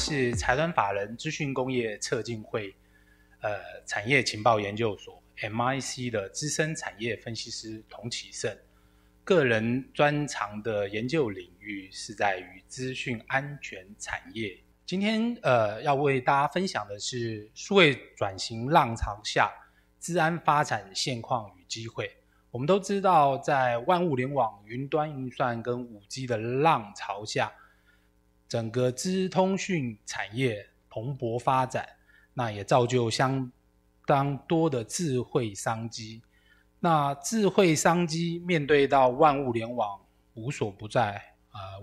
是财团法人资讯工业策进会产业情报研究所 MIC 的资深产业分析师童启胜，个人专长的研究领域是在于资讯安全产业。今天要为大家分享的是数位转型浪潮下资安发展现况与机会。我们都知道，在万物联网、云端运算跟 5G 的浪潮下，整个资通讯产业蓬勃发展，那也造就相当多的智慧商机。那智慧商机面对到万物联网无所不在、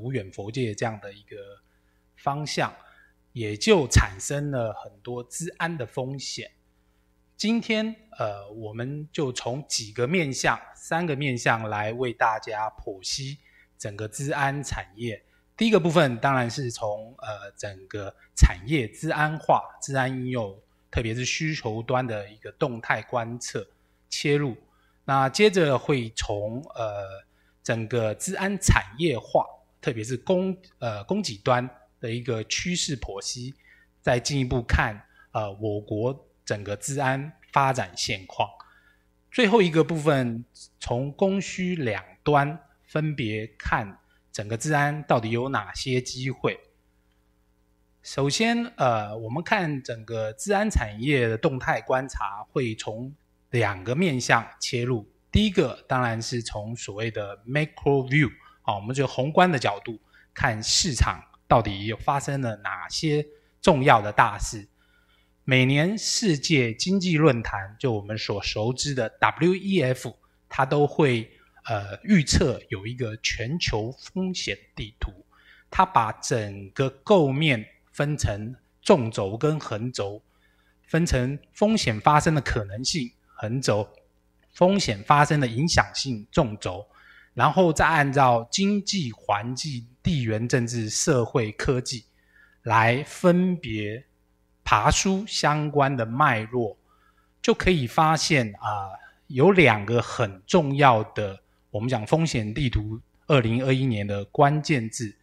无远弗届这样的一个方向，也就产生了很多资安的风险。今天我们就从3个面向来为大家剖析整个资安产业。第一个部分当然是从整个产业资安化、资安应用，特别是需求端的一个动态观测切入。那接着会从整个资安产业化，特别是供给端的一个趋势剖析，再进一步看我国整个资安发展现况。最后一个部分从供需两端分别看整个资安到底有哪些机会。首先我们看整个资安产业的动态观察，会从2个面向切入。第一个当然是从所谓的 macro view， 我们就宏观的角度看市场到底发生了哪些重要的大事。每年世界经济论坛，就我们所熟知的 WEF， 它都会预测有一个全球风险地图，它把整个构面分成纵轴跟横轴，分成风险发生的可能性横轴，风险发生的影响性纵轴，然后再按照经济环境、地缘政治、社会科技来分别爬梳相关的脉络，就可以发现有2个很重要的我们讲风险地图2021年的关键字。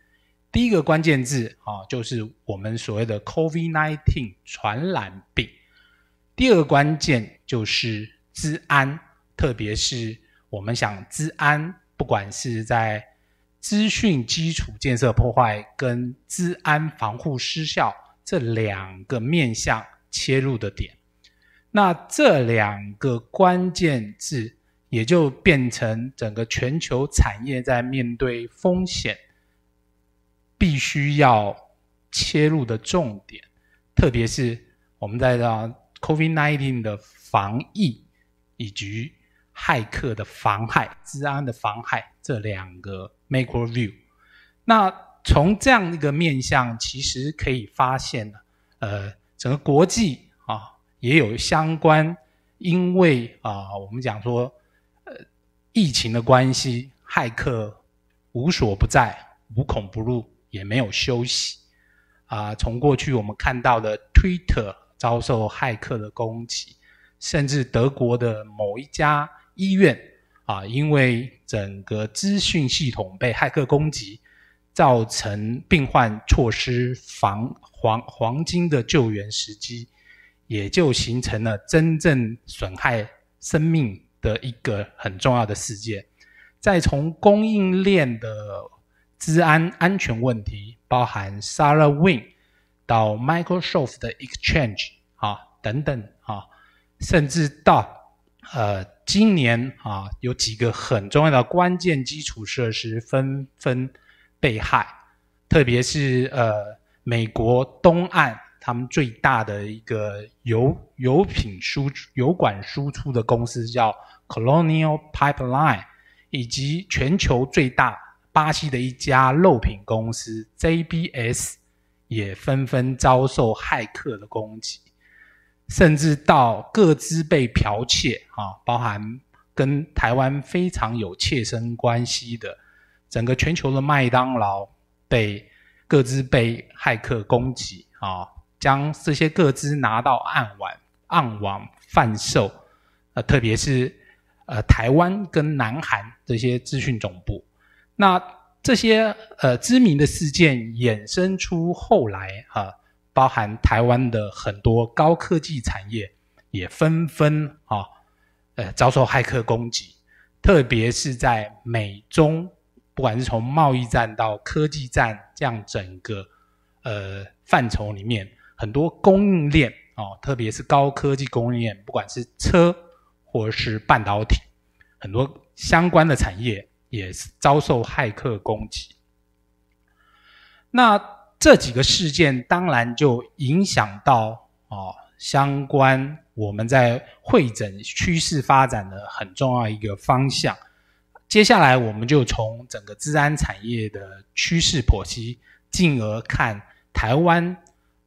第一个关键字就是我们所谓的 COVID-19 传染病。第二个关键就是资安，特别是我们想资安，不管是在资讯基础建设破坏跟资安防护失效这2个面向切入的点。那这2个关键字也就变成整个全球产业在面对风险必须要切入的重点，特别是我们在COVID-19 的防疫以及骇客的妨害、资安的妨害这2个 macro view。 那从这样一个面向，其实可以发现整个国际也有相关，因为我们讲说疫情的关系，骇客无所不在，无孔不入，也没有休息。从过去我们看到的 Twitter 遭受骇客的攻击，甚至德国的某一家医院因为整个资讯系统被骇客攻击，造成病患错失黄金的救援时机，也就形成了真正损害生命的一个很重要的事件。再从供应链的资安安全问题，包含 SolarWinds 到 Microsoft 的 Exchange 等等甚至到今年有几个很重要的关键基础设施纷纷被害，特别是美国东岸他们最大的一个油管输出的公司叫 Colonial Pipeline， 以及全球最大巴西的一家肉品公司 JBS 也纷纷遭受骇客的攻击，甚至到个资被剽窃包含跟台湾非常有切身关系的整个全球的麦当劳个资被骇客攻击将这些个资拿到暗网贩售，特别是台湾跟南韩这些资讯总部。那这些知名的事件衍生出后来包含台湾的很多高科技产业也纷纷遭受骇客攻击，特别是在美中，不管是从贸易战到科技战这样整个范畴里面，很多供应链特别是高科技供应链，不管是车或是半导体，很多相关的产业也遭受骇客攻击。那这几个事件当然就影响到相关我们在会诊趋势发展的很重要一个方向。接下来我们就从整个资安产业的趋势剖析，进而看台湾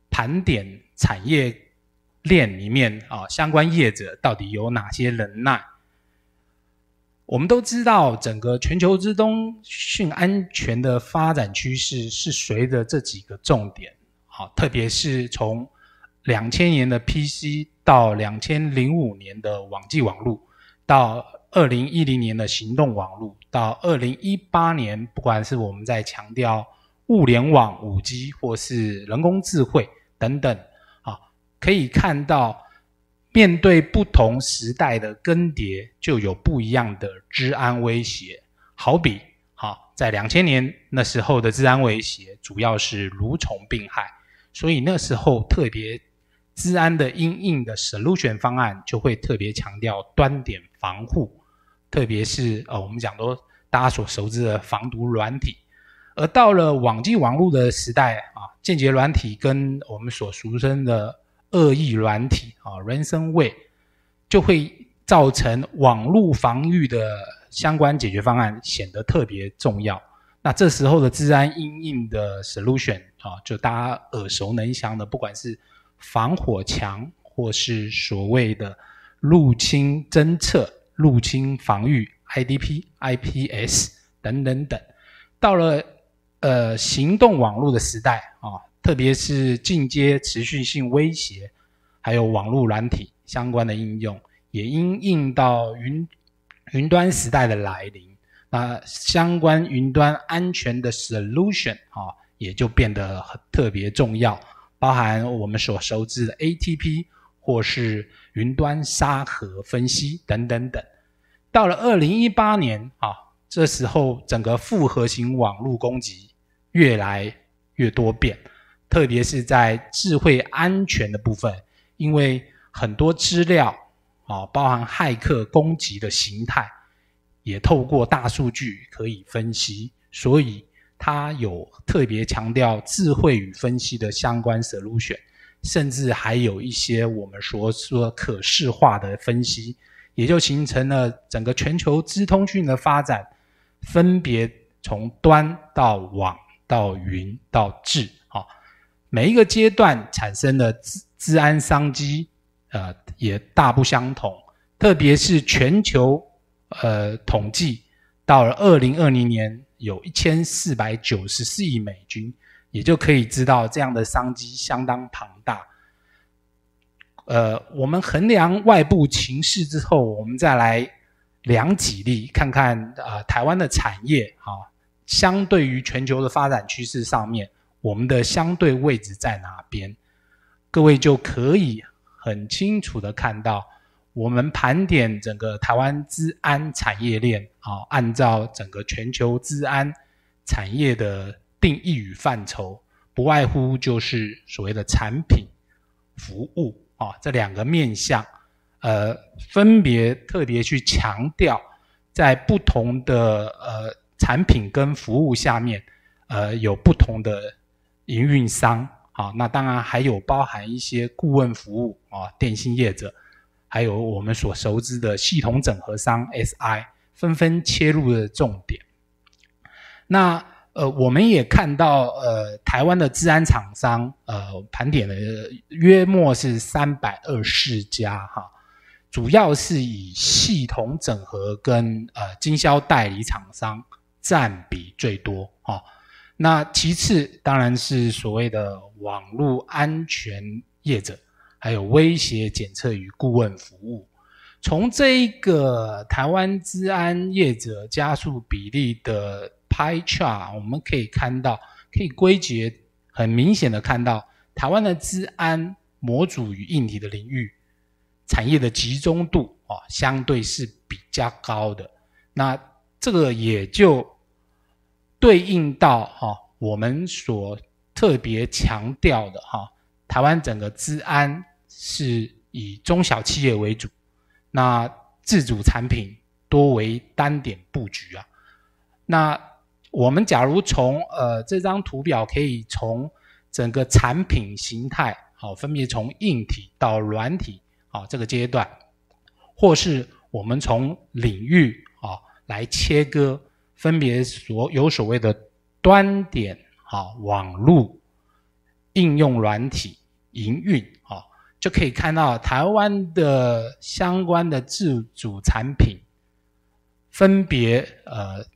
盘点产业链里面相关业者到底有哪些能耐。我们都知道整个全球资讯安全的发展趋势是随着这几个重点，特别是从2000年的 PC 到2005年的网际网路，到2010年的行动网路，到2018年不管是我们在强调物联网 5G 或是人工智慧等等，可以看到面对不同时代的更迭，就有不一样的治安威胁。好比在2000年那时候的治安威胁主要是蠕虫病害，所以那时候特别治安的因应的 solution 方案就会特别强调端点防护，特别是我们讲说大家所熟知的防毒软体。而到了网际网路的时代间谍软体跟我们所俗称的恶意软体Ransomware 就会造成网络防御的相关解决方案显得特别重要。那这时候的治安因应的 solution 就大家耳熟能详的，不管是防火墙或是所谓的入侵侦测、入侵防御 IDP、IPS 等等等。到了行动网络的时代特别是进阶持续性威胁，还有网络软体相关的应用，也因应到云端时代的来临，那相关云端安全的 solution 也就变得特别重要，包含我们所熟知的 ATP 或是云端沙盒分析等等等。到了2018年这时候整个复合型网络攻击越来越多变，特别是在智慧安全的部分，因为很多资料包含骇客攻击的形态也透过大数据可以分析，所以它有特别强调智慧与分析的相关 solution， 甚至还有一些我们所说可视化的分析，也就形成了整个全球资通讯的发展，分别从端到网到云到智每一个阶段产生的资安商机也大不相同。特别是全球统计到了2020年有1494亿美金，也就可以知道这样的商机相当庞大。我们衡量外部情势之后，我们再来量几例，看看台湾的产业相对于全球的发展趋势上面，我们的相对位置在哪边？各位就可以很清楚的看到，我们盘点整个台湾资安产业链按照整个全球资安产业的定义与范畴，不外乎就是所谓的产品、服务这两个面向，分别特别去强调，在不同的产品跟服务下面，有不同的营运商那当然还有包含一些顾问服务电信业者，还有我们所熟知的系统整合商 SI 纷纷切入的重点。那我们也看到台湾的资安厂商盘点的约莫是324家主要是以系统整合跟经销代理厂商占比最多那其次当然是所谓的网络安全业者，还有威胁检测与顾问服务。从这一个台湾资安业者家数比例的 pie chart， 我们可以看到，可以归结很明显的看到，台湾的资安模组与硬体的领域产业的集中度相对是比较高的。那这个也就对应到我们所特别强调的台湾整个资安是以中小企业为主，那自主产品多为单点布局啊。那我们假如从这张图表可以从整个产品形态分别从硬体到软体这个阶段，或是我们从领域来切割，分别有所谓的端点网路、应用软体、营运就可以看到台湾的相关的自主产品分别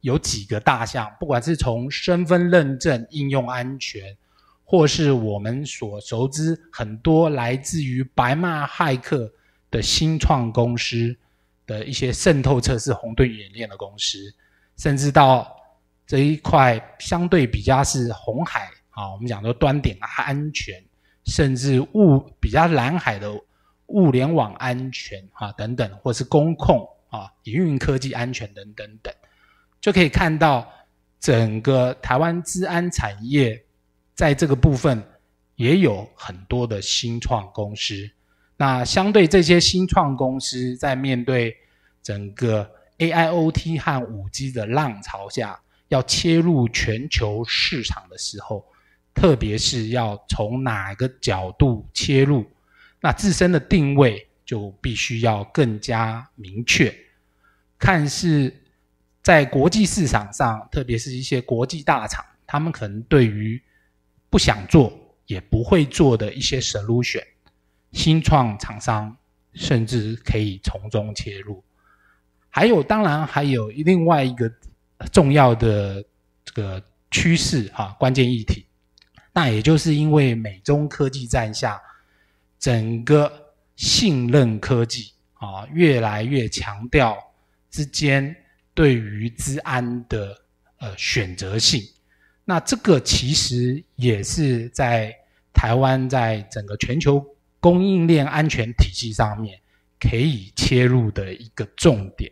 有几个大项，不管是从身份认证、应用安全，或是我们所熟知很多来自于白骂骇客的新创公司的一些渗透测试红盾演练的公司，甚至到这一块相对比较是红海我们讲说端点安全，甚至比较蓝海的物联网安全等等，或是公控营运科技安全等等等，就可以看到整个台湾资安产业在这个部分也有很多的新创公司。那相对这些新创公司在面对整个 AIoT 和 5G 的浪潮下，要切入全球市场的时候，特别是要从哪个角度切入，那自身的定位就必须要更加明确。看是在国际市场上，特别是一些国际大厂，他们可能对于不想做也不会做的一些 solution， 新创厂商甚至可以从中切入。当然还有另外一个重要的这个趋势关键议题，那也就是因为美中科技战下，整个信任科技越来越强调之间对于资安的选择性。那这个其实也是在台湾在整个全球供应链安全体系上面可以切入的一个重点。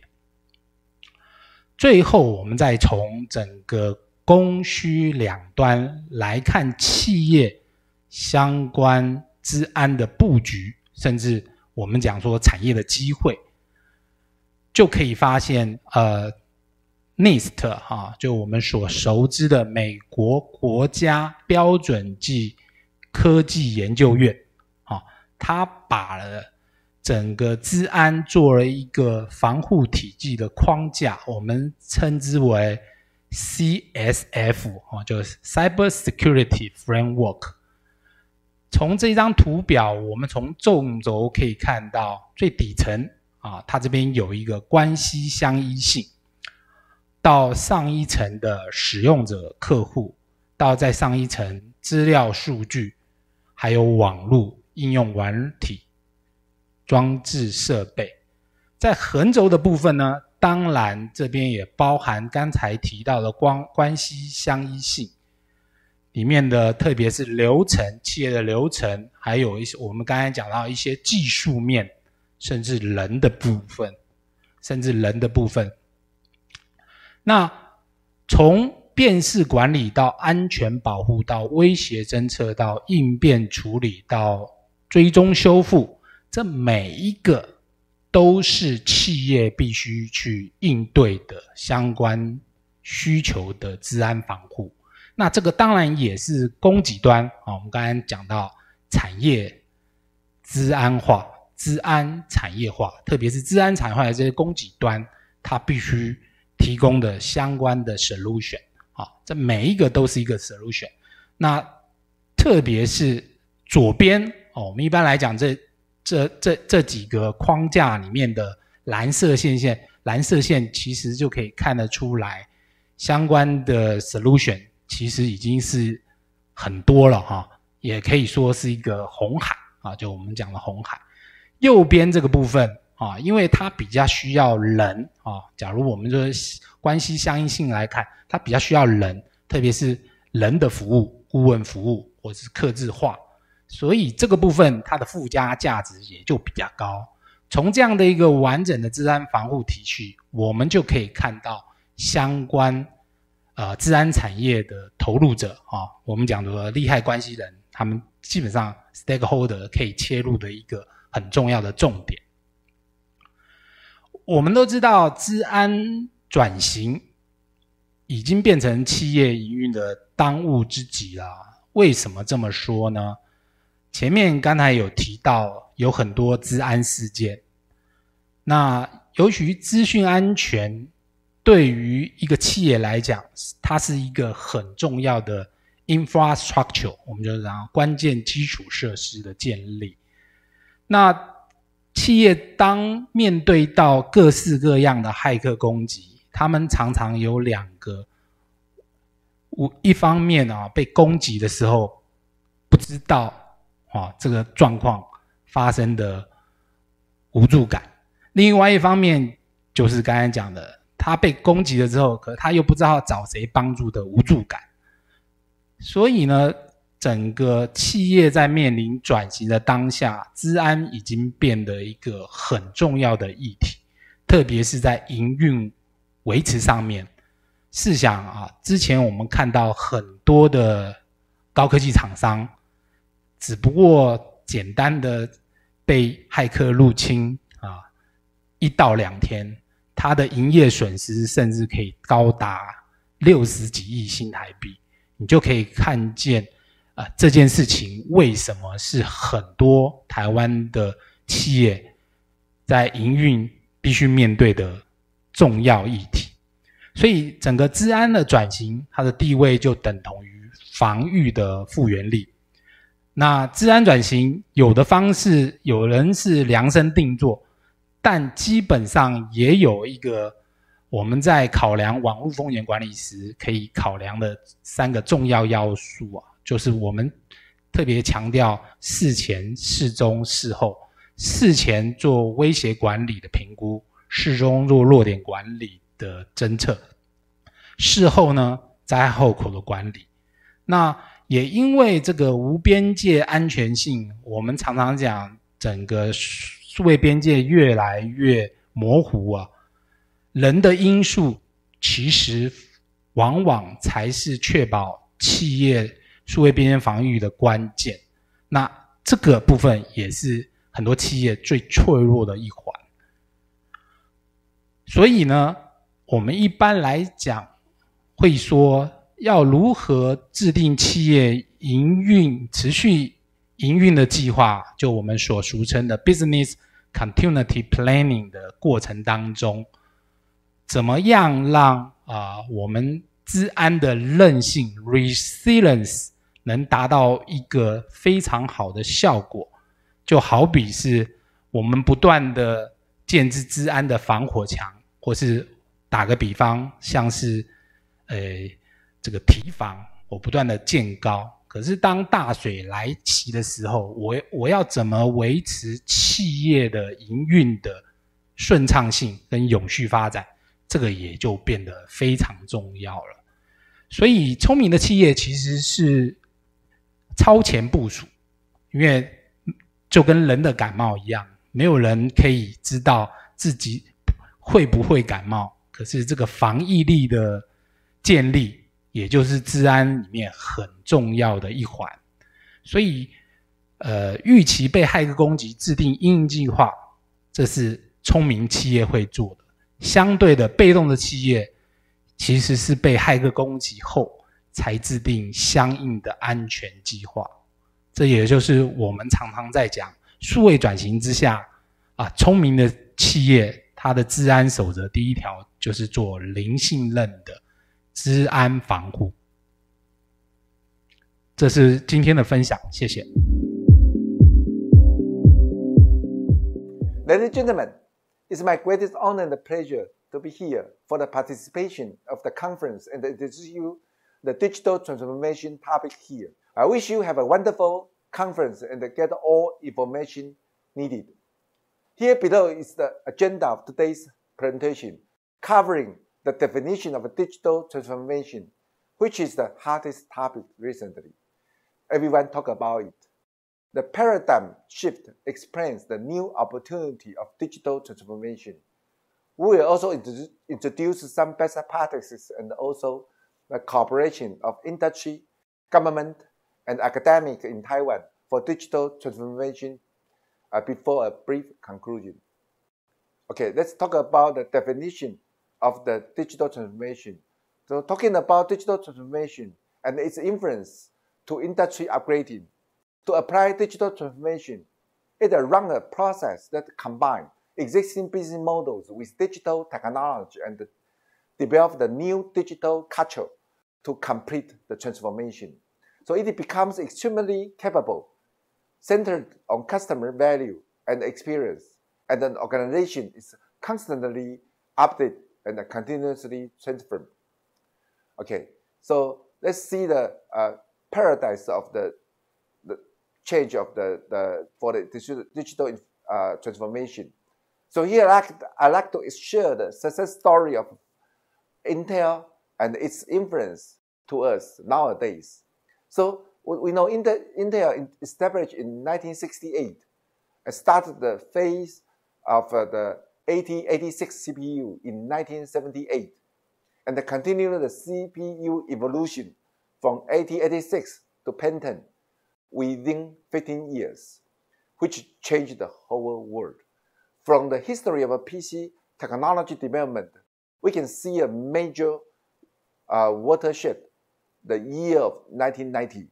最后我们再从整个供需两端来看企业相关资安的布局，甚至我们讲说产业的机会，就可以发现NIST 就我们所熟知的美国国家标准暨科技研究院它把了整个资安做了一个防护体系的框架，我们称之为 CSF 就是 Cybersecurity Framework。 从这张图表我们从纵轴可以看到最底层它这边有一个关系相依性，到上一层的使用者客户，到再上一层资料数据，还有网络应用软体装置设备。在横轴的部分呢，当然这边也包含刚才提到的关系相依性里面的，特别是流程，企业的流程，还有一些我们刚才讲到一些技术面，甚至人的部分。那从辨识管理到安全保护，到威胁侦测，到应变处理，到追踪修复，这每一个都是企业必须去应对的相关需求的资安防护。那这个当然也是供给端我们刚才讲到产业资安化、资安产业化，特别是资安产业化的这些供给端，它必须提供的相关的 solution 这每一个都是一个 solution。 那特别是左边我们一般来讲这几个框架里面的蓝色线其实就可以看得出来，相关的 solution 其实已经是很多了也可以说是一个红海就我们讲的红海。右边这个部分因为它比较需要人假如我们就是关系相应性来看，它比较需要人，特别是人的服务、顾问服务或者是客制化，所以这个部分它的附加价值也就比较高。从这样的一个完整的资安防护体系，我们就可以看到相关资安产业的投入者我们讲的利害关系人，他们基本上 stakeholder 可以切入的一个很重要的重点。我们都知道资安转型已经变成企业营运的当务之急啦。为什么这么说呢？前面刚才有提到有很多资安事件，那由于资讯安全对于一个企业来讲，它是一个很重要的 infrastructure， 我们就讲关键基础设施的建立。那企业当面对到各式各样的骇客攻击，他们常常有两个，一方面被攻击的时候不知道这个状况发生的无助感，另外一方面就是刚才讲的，他被攻击了之后，可他又不知道找谁帮助的无助感。所以呢，整个企业在面临转型的当下，资安已经变得一个很重要的议题，特别是在营运维持上面。试想之前我们看到很多的高科技厂商，只不过简单的被骇客入侵1到2天，它的营业损失甚至可以高达60几亿新台币，你就可以看见这件事情为什么是很多台湾的企业在营运必须面对的重要议题。所以整个资安的转型，它的地位就等同于防御的复原力。那资安转型有的方式，有人是量身定做，但基本上也有一个我们在考量网络风险管理时可以考量的3个重要要素就是我们特别强调事前、事中、事后。事前做威胁管理的评估，事中做弱点管理的侦测，事后呢灾害后果的管理。那也因为这个无边界安全性，我们常常讲整个数位边界越来越模糊人的因素其实往往才是确保企业数位边界防御的关键。那这个部分也是很多企业最脆弱的一环。所以呢，我们一般来讲会说，要如何制定企业持续营运的计划，就我们所俗称的 business continuity planning 的过程当中，怎么样让我们资安的韧性 resilience 能达到一个非常好的效果。就好比是我们不断的建置资安的防火墙，或是打个比方，像是这个堤防我不断的建高，可是当大水来袭的时候，我要怎么维持企业的营运的顺畅性跟永续发展，这个也就变得非常重要了。所以聪明的企业其实是超前部署，因为就跟人的感冒一样，没有人可以知道自己会不会感冒，可是这个防疫力的建立，也就是资安里面很重要的一环。所以预期被骇客攻击，制定因应计划，这是聪明企业会做的。相对的，被动的企业其实是被骇客攻击后才制定相应的安全计划。这也就是我们常常在讲数位转型之下聪明的企业它的资安守则第一条就是做零信任的资安防护。这是今天的分享，谢谢。Ladies and gentlemen, it's my greatest honor and pleasure to be here for the participation of the conference and to introduce you the digital transformation topic here. I wish you have a wonderful conference and get all information needed. Here below is the agenda of today's presentation, covering the definition of digital transformation, which is the hottest topic recently. Everyone talk about it. The paradigm shift explains the new opportunity of digital transformation. We will also introduce some best practices and also the cooperation of industry, government, and academic in Taiwan for digital transformation before a brief conclusion. Okay, let's talk about the definition of the digital transformation. So talking about digital transformation and its influence to industry upgrading. To apply digital transformation, it runs a process that combines existing business models with digital technology and develop the new digital culture to complete the transformation. So it becomes extremely capable, centered on customer value and experience, and an organization is constantly updated and continuously transformed. Okay, so let's see the paradise of the change of for the digital transformation. So here I like to share the success story of Intel and its influence to us nowadays. So we know Intel established in 1968 and started the phase of the 8086 CPU in 1978 and continued the CPU evolution from 8086 to Pentium within 15 years, which changed the whole world. From the history of a PC technology development, we can see a major watershed, the year of 1990.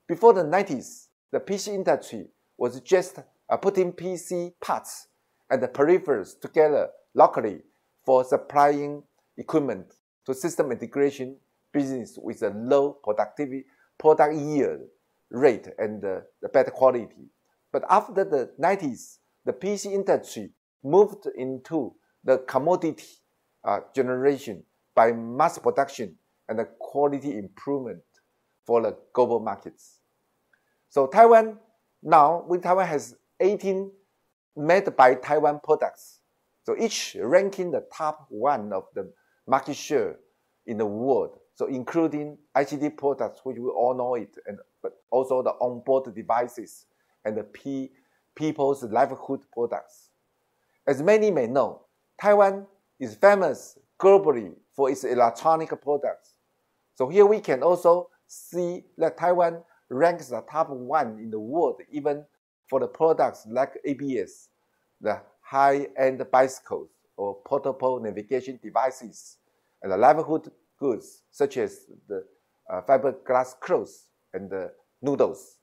Before the 90s, the PC industry was just putting PC parts and the peripherals together locally for supplying equipment to system integration business with a low product yield rate and the better quality. But after the 90s, the PC industry moved into the commodity generation by mass production and the quality improvement for the global markets. So Taiwan has 18 made by Taiwan products. So each ranking the top one of the market share in the world. So including ICT products, which we all know it, but also the onboard devices and the people's livelihood products. As many may know, Taiwan is famous globally for its electronic products. So here we can also see that Taiwan ranks the top one in the world, even for the products like ABS, the high-end bicycles or portable navigation devices, and the livelihood goods such as the fiberglass clothes and the noodles.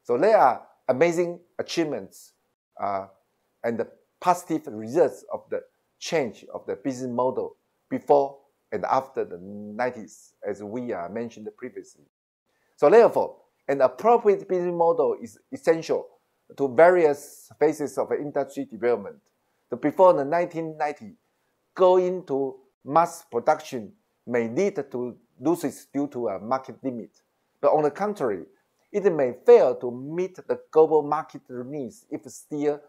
So there are amazing achievements and the positive results of the change of the business model before and after the 90s, as we mentioned previously. So therefore, an appropriate business model is essential to various phases of industry development. So before the 1990s, going to mass production may lead to losses due to a market limit. But on the contrary, it may fail to meet the global market needs if still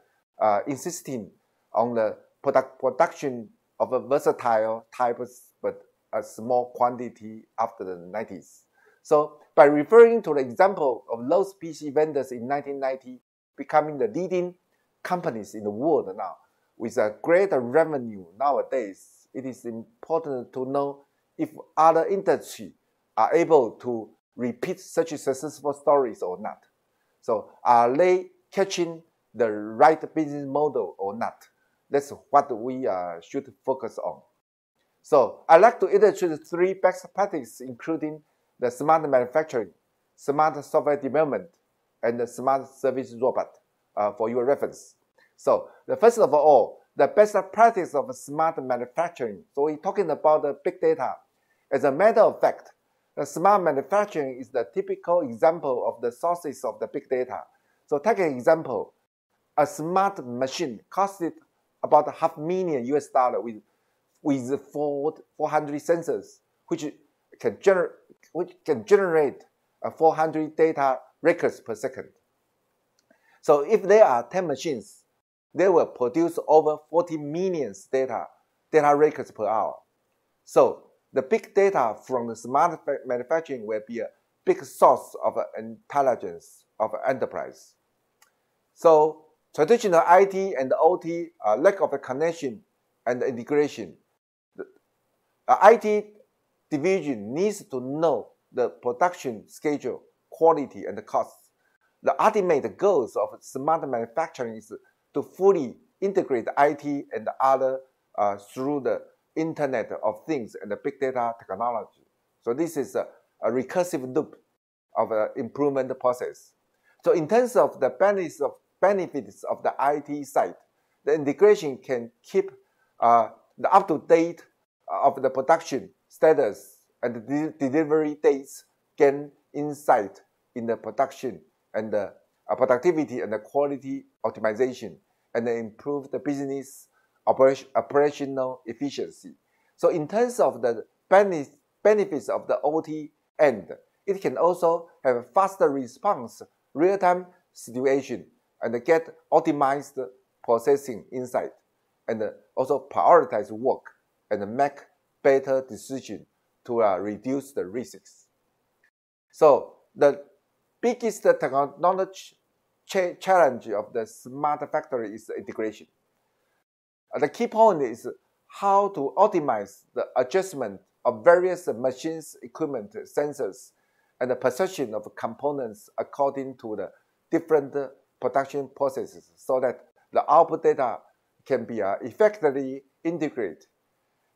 insisting on the production of a versatile types but a small quantity after the 90s. So by referring to the example of those PC vendors in 1990 becoming the leading companies in the world now with a greater revenue nowadays, it is important to know if other industries are able to repeat such successful stories or not. So are they catching the right business model or not? That's what we should focus on. So I'd like to illustrate 3 best practices, including the smart manufacturing, smart software development, and the smart service robot for your reference. So the first of all, the best practice of smart manufacturing. So we're talking about the big data. As a matter of fact, the smart manufacturing is the typical example of the sources of the big data. So take an example. A smart machine costed about $500,000 with 400 sensors, which can generate 400 data records per second. So if there are 10 machines, they will produce over 40 million data records per hour. So the big data from the smart manufacturing will be a big source of intelligence of enterprise. So traditional IT and OT lack of the connection and the integration. The IT division needs to know the production schedule, quality, and the costs. The ultimate goals of smart manufacturing is to fully integrate IT and other through the Internet of Things and the big data technology. So this is a recursive loop of improvement process. So in terms of the benefits of the IT side, the integration can keep the up-to-date of the production status and the delivery dates, gain insight in the production and the productivity and the quality optimization, and improve the business operational efficiency. So in terms of the benefits of the OT end, it can also have a faster response, real-time situation, and get optimized processing insight, and also prioritize work and make better decisions to reduce the risks. So the biggest technology challenge of the smart factory is the integration. The key point is how to optimize the adjustment of various machines, equipment, sensors, and the position of components according to the different production processes so that the output data can be effectively integrated.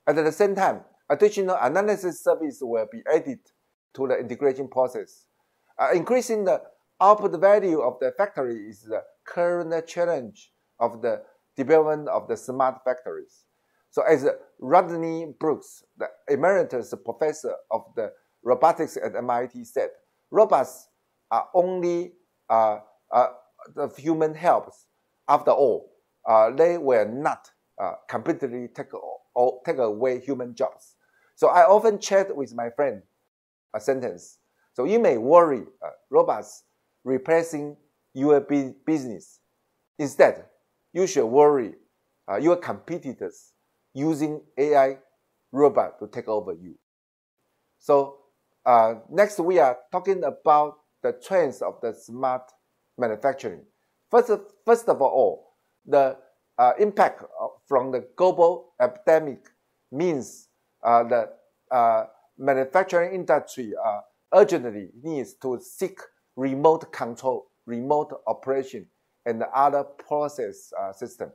And at the same time, additional analysis service will be added to the integration process. Increasing the output value of the factory is the current challenge of the development of the smart factories. So as Rodney Brooks, the emeritus professor of the robotics at MIT said, robots are only the human helps. After all, they will not completely take away human jobs. So I often chat with my friend a sentence. So you may worry robots replacing your business. Instead, you should worry your competitors using AI robot to take over you. So next we are talking about the trends of the smart manufacturing. First of all, the impact from the global epidemic means the manufacturing industry urgently needs to seek remote control, remote operation, and other process system.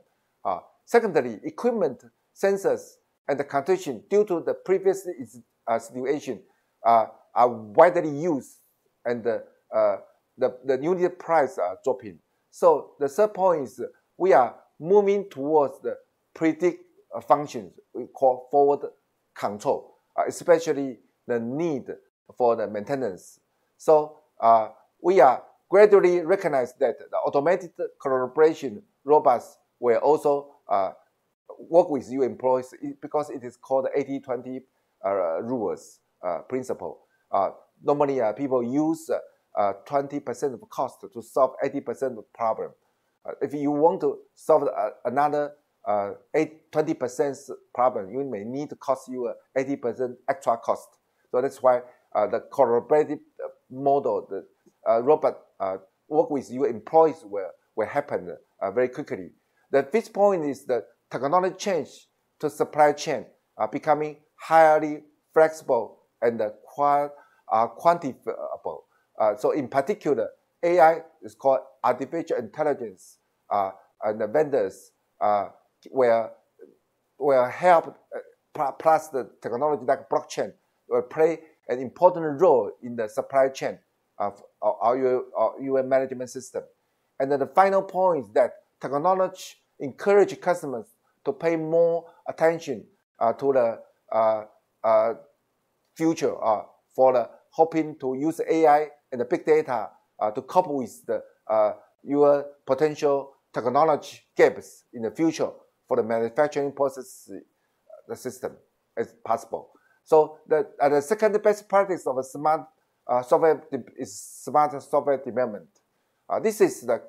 Secondly, equipment, sensors, and the condition due to the previous situation are widely used, and the unit price are dropping. So the third point is we are moving towards the predict functions we call forward control, especially the need for the maintenance. So we are gradually recognize that the automated collaboration robots will also work with your employees because it is called the 80-20 rules principle. Normally, people use 20% of cost to solve 80% of the problem. If you want to solve another 20% problem, you may need to cost you 80% extra cost. So that's why the collaborative model, the robot work with your employees will happen very quickly. The fifth point is the technology change to supply chain becoming highly flexible and quantifiable. So in particular, AI is called artificial intelligence, and the vendors will help, plus the technology like blockchain will play an important role in the supply chain of your management system. And then the final point is that technology encourages customers to pay more attention to the future for the hoping to use AI and the big data to cope with your potential technology gaps in the future for the manufacturing process the system as possible. So the second best practice of a smart software is smart software development. This is the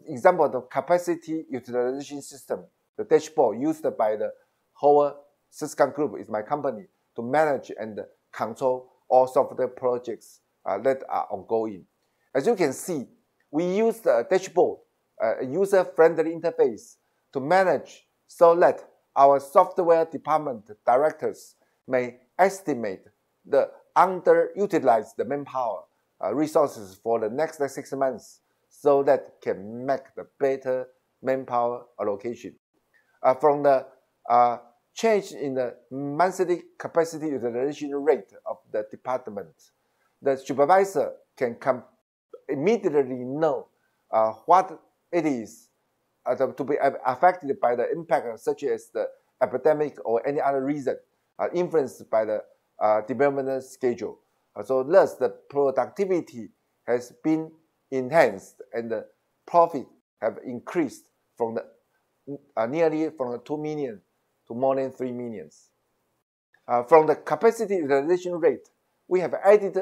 example of the capacity utilization system, the dashboard used by the whole SYSCOM Group is my company to manage and control all software projects that are ongoing. As you can see, we use the dashboard, a user-friendly interface to manage so that our software department directors may estimate the underutilized manpower resources for the next 6 months so that can make the better manpower allocation. From the change in the monthly capacity utilization rate of the department, the supervisor can immediately know what it is to be affected by the impact, such as the epidemic or any other reason influenced by the development schedule. So thus, the productivity has been enhanced and the profit have increased from the nearly from the 2 million to more than 3 millions. From the capacity utilization rate, we have added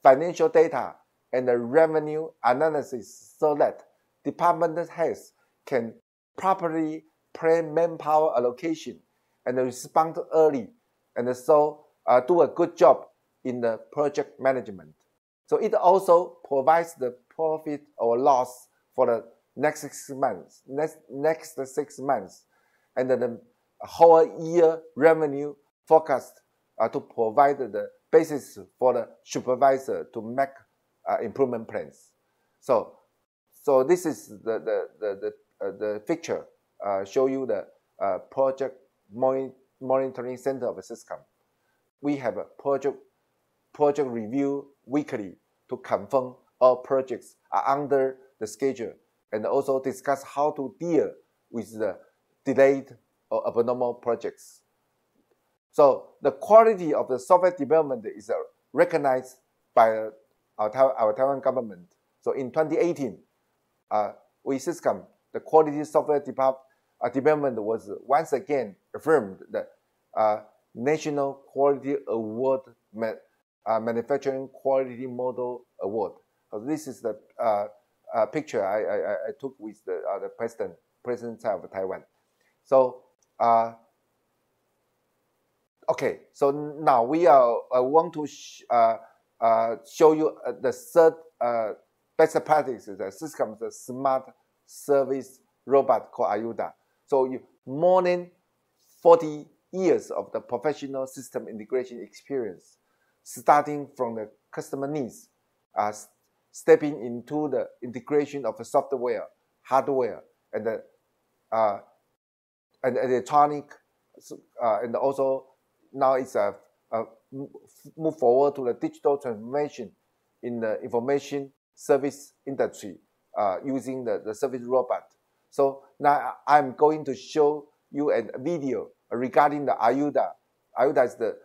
financial data and the revenue analysis so that department heads can properly plan manpower allocation and respond early, and so do a good job in the project management. So it also provides the profit or loss for the next 6 months, next 6 months, and the whole year revenue forecast to provide the basis for the supervisor to make improvement plans. So this is the picture show you the project monitoring center of SYSCOM. We have a project review weekly to confirm all projects are under the schedule and also discuss how to deal with the delayed or abnormal projects. So the quality of the software development is recognized by our Taiwan government. So in 2018, with SYSCOM, the quality software development was once again affirmed the National Quality Award, Manufacturing Quality Model Award. So this is the picture I took with the president of Taiwan. So okay, so now we want to show you the third best practices, the SYSCOM's the smart service robot called IUDA. So more than 40 years of the professional system integration experience, starting from the customer needs, stepping into the integration of the software, hardware, and the and electronic, and also now it's move forward to the digital transformation in the information service industry using the service robot. So now I'm going to show you a video regarding the IUDA. IUDA is the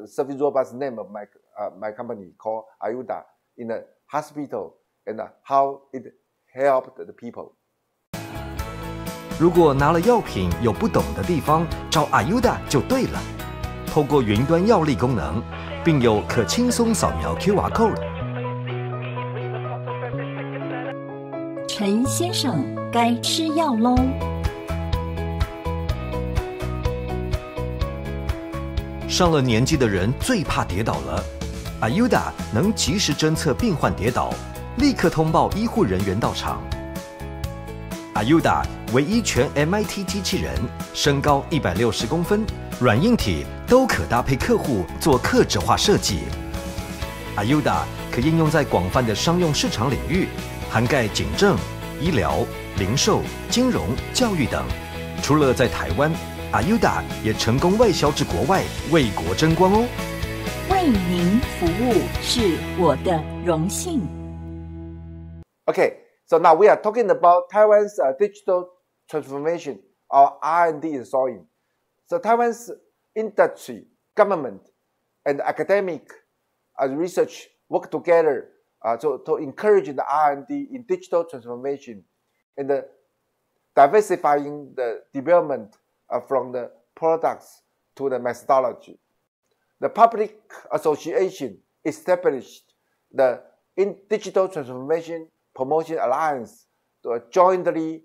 service robot's name of my company called IUDA in a hospital and how it helped the people. 如果拿了药品有不懂的地方，找 IUDA 就对了。透过云端药历功能，并有可轻松扫描 QR code。陈先生该吃药喽。上了年纪的人最怕跌倒了 ，IUDA 能及时侦测病患跌倒，立刻通报医护人员到场。IUDA 唯一全 MIT 机器人，身高160公分，软硬体都可搭配客户做客制化设计。IUDA 可应用在广泛的商用市场领域，涵盖警政、医疗、零售、金融、教育等。除了在台湾，IUDA 也成功外销至国外，为国争光哦。为您服务是我的荣幸。Okay, so now we are talking about Taiwan's digital transformation, our R&D is soaring. So Taiwan's industry, government, and academic research work together to encourage the R&D in digital transformation and diversifying the development from the products to the methodology. The Public Association established the Digital Transformation Promotion Alliance to jointly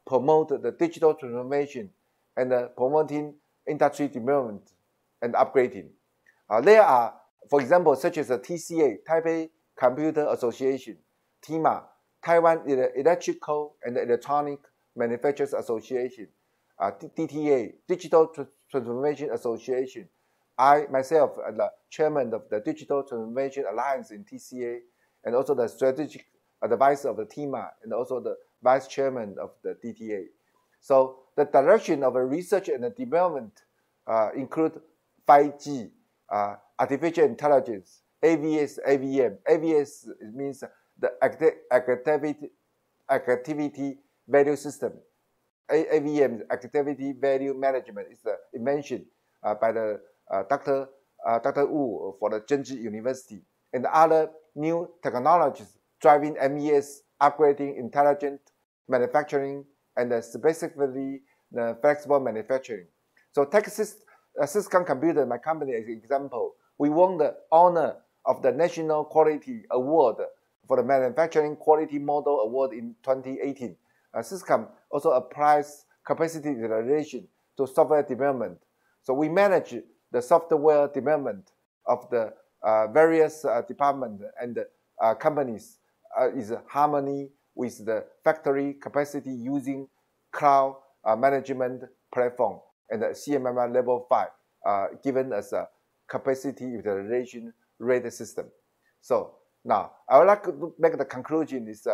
promote the digital transformation and promoting industry development and upgrading. There are, for example, such as the TCA, Taipei Computer Association, TIMA, Taiwan Electrical and Electronic Manufacturers Association, DTA, Digital Transformation Association. I myself am the chairman of the Digital Transformation Alliance in TCA, and also the strategic advisor of the TIMA, and also the vice chairman of the DTA. So the direction of research and development include 5G, artificial intelligence, AVS, AVM. AVS means the activity value system. AVM, activity value management, is the invention by the Dr. Wu for the Zhenji University, and other new technologies driving MES, upgrading intelligent manufacturing, and specifically the flexible manufacturing. So take SYSCOM Computer, my company, as an example. We won the honor of the National Quality Award for the Manufacturing Quality Model Award in 2018. SYSCOM also applies capacity utilization to software development. So we manage the software development of the various departments and companies is harmony with the factory capacity using cloud management platform and the CMMI level 5 given as a capacity utilization rate system. So now I would like to make the conclusion is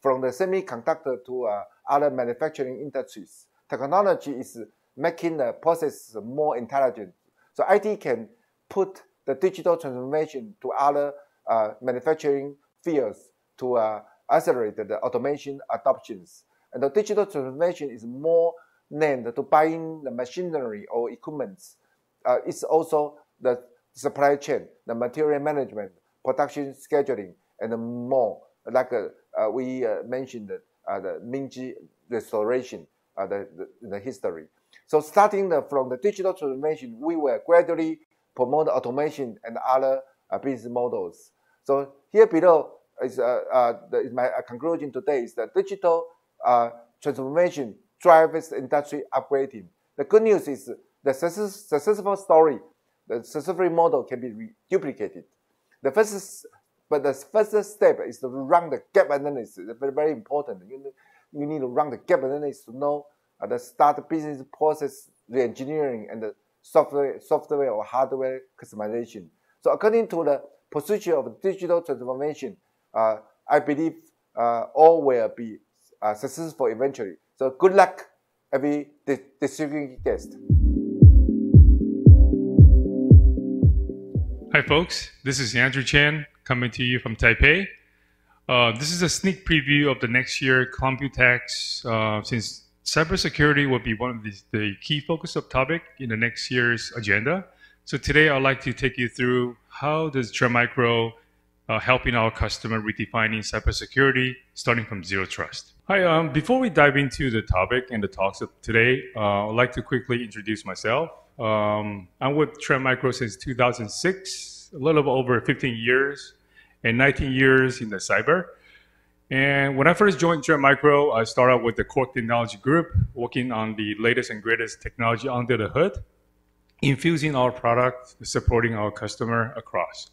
from the semiconductor to other manufacturing industries, technology is making the process more intelligent. So IT can put the digital transformation to other manufacturing fields to accelerate the automation adoptions. And the digital transformation is more than to buying the machinery or equipment. It's also the supply chain, the material management, production scheduling, and more. Like we mentioned the Mingji restoration, the history. So starting from the digital transformation, we will gradually promote automation and other business models. So here below is my conclusion today is that digital transformation drives industry upgrading. The good news is the successful story, the successful model can be duplicated. The first step is to run the gap analysis. It's very, very important. You need to run the gap analysis to know the start business process re-engineering and the software or hardware customization. So according to the procedure of digital transformation, I believe all will be successful eventually. So good luck, every distinguished guest. Hi folks, this is Andrew Chen coming to you from Taipei. This is a sneak preview of the next year COMPUTEX, since cybersecurity will be one of the key focus of topic in the next year's agenda. So today I'd like to take you through how does Trend Micro helping our customer redefining cybersecurity starting from zero trust. Hi, before we dive into the topic and the talks of today, I'd like to quickly introduce myself. I'm with Trend Micro since 2006, a little over 15 years and 19 years in the cyber. And when I first joined Trend Micro, I started with the core technology group, working on the latest and greatest technology under the hood, infusing our product, supporting our customer across.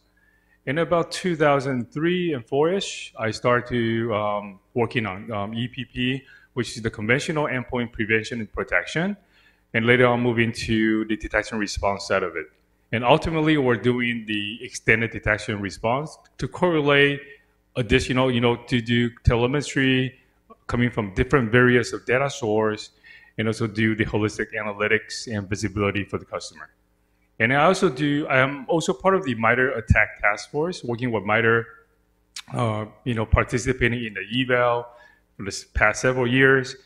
In about 2003 and 4-ish, I started to working on EPP, which is the conventional endpoint prevention and protection, and later on moving to the detection response side of it. And ultimately, we're doing the extended detection response to correlate additional, to do telemetry coming from different various of data source, and also do the holistic analytics and visibility for the customer. And I am also part of the MITRE attack task force, working with MITRE, participating in the eval for the past several years,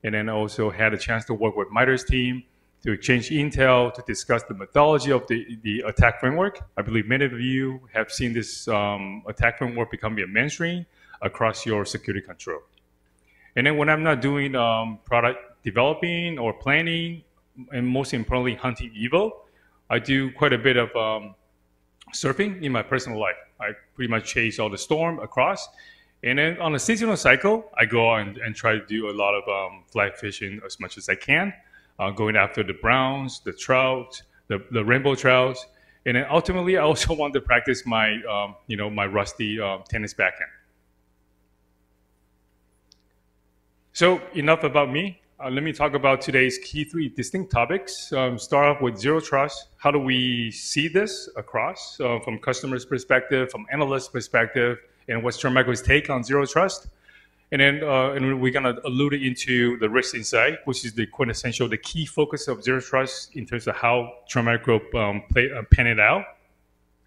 and then also had a chance to work with MITRE's team to exchange intel, to discuss the methodology of the attack framework. I believe many of you have seen this attack framework becoming a mainstream across your security control. And then when I'm not doing product developing or planning, and most importantly, hunting evil, I do quite a bit of surfing in my personal life. I pretty much chase all the storm across. And then on a seasonal cycle, I go out and try to do a lot of fly fishing as much as I can, going after the browns, the trout, the rainbow trouts. And then ultimately, I also want to practice my, my rusty tennis backhand. So enough about me. Let me talk about today's key three distinct topics. Start off with zero trust. How do we see this across from customers' perspective, from analysts' perspective, and what's Trend Micro's take on zero trust? And then we're going to allude into the risk insight, which is the quintessential, the key focus of zero trust in terms of how Trend Micro pan it out.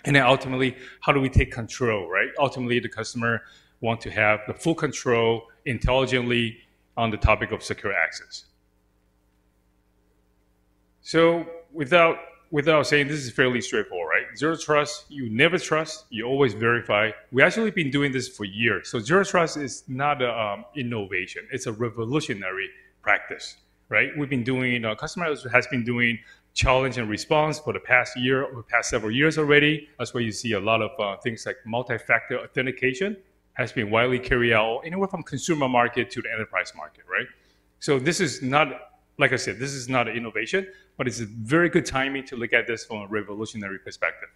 And then ultimately, how do we take control, right? Ultimately, the customer want to have the full control intelligently on the topic of secure access. So without saying, this is fairly straightforward, right? Zero trust, you never trust, you always verify. We actually been doing this for years. So zero trust is not an innovation, it's a revolutionary practice, right? We've been doing, customers has been doing challenge and response for the past year or past several years already. That's why you see a lot of things like multi-factor authentication has been widely carried out anywhere from consumer market to the enterprise market, right? So this is not, like I said, this is not an innovation, but it's a very good timing to look at this from a revolutionary perspective.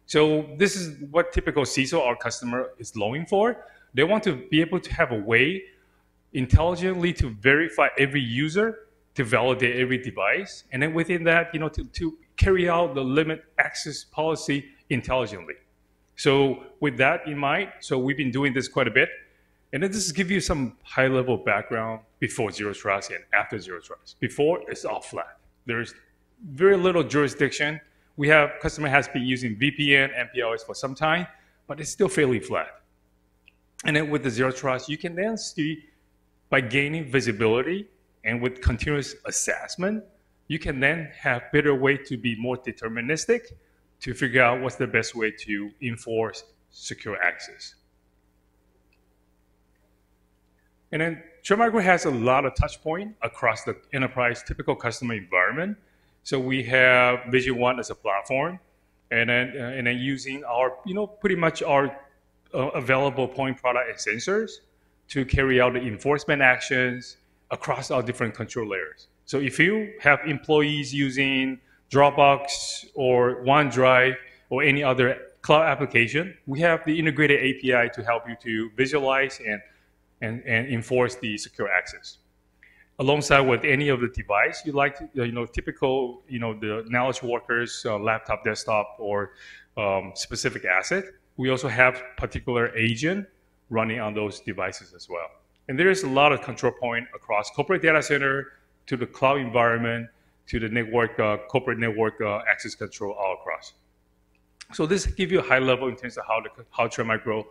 So this is what typical CISO, our customer, is longing for. They want to be able to have a way intelligently to verify every user, to validate every device, and then within that, to carry out the limit access policy intelligently. So with that in mind, so we've been doing this quite a bit. And then this gives you some high-level background before zero trust and after zero trust. Before, it's all flat. There's very little jurisdiction. We have, customer has been using VPN, MPLS for some time, but it's still fairly flat. And then with the zero trust, you can then see, by gaining visibility and with continuous assessment, you can then have better way to be more deterministic to figure out what's the best way to enforce secure access. And then Trend Micro has a lot of touch point across the enterprise typical customer environment. So we have Vision One as a platform, and then using our, pretty much our available point product and sensors to carry out the enforcement actions across our different control layers. So if you have employees using Dropbox or OneDrive or any other cloud application, we have the integrated API to help you to visualize and enforce the secure access. Alongside with any of the device you like to, typical, the knowledge workers, laptop, desktop, or specific asset, we also have particular agent running on those devices as well. And there is a lot of control point across corporate data center to the cloud environment, to the network, corporate network access control all across. So this gives you a high level in terms of how Trend Micro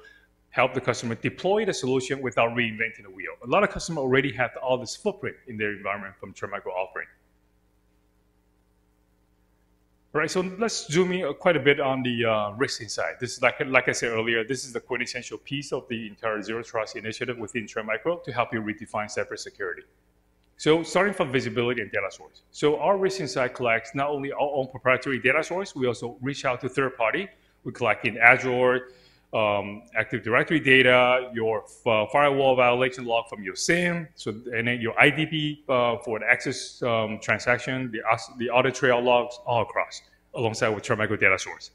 help the customer deploy the solution without reinventing the wheel. A lot of customers already have all this footprint in their environment from Trend Micro offering. All right, so let's zoom in quite a bit on the risk insight. This is like I said earlier, this is the quintessential piece of the entire Zero Trust initiative within Trend Micro to help you redefine cybersecurity. So starting from visibility and data source. So our risk insight collects not only our own proprietary data source, we also reach out to third party. We collect in Azure, Active Directory data, your firewall violation log from your SIM, and then your IDP for the access transaction, the audit trail logs all across, alongside with Trend Micro data source.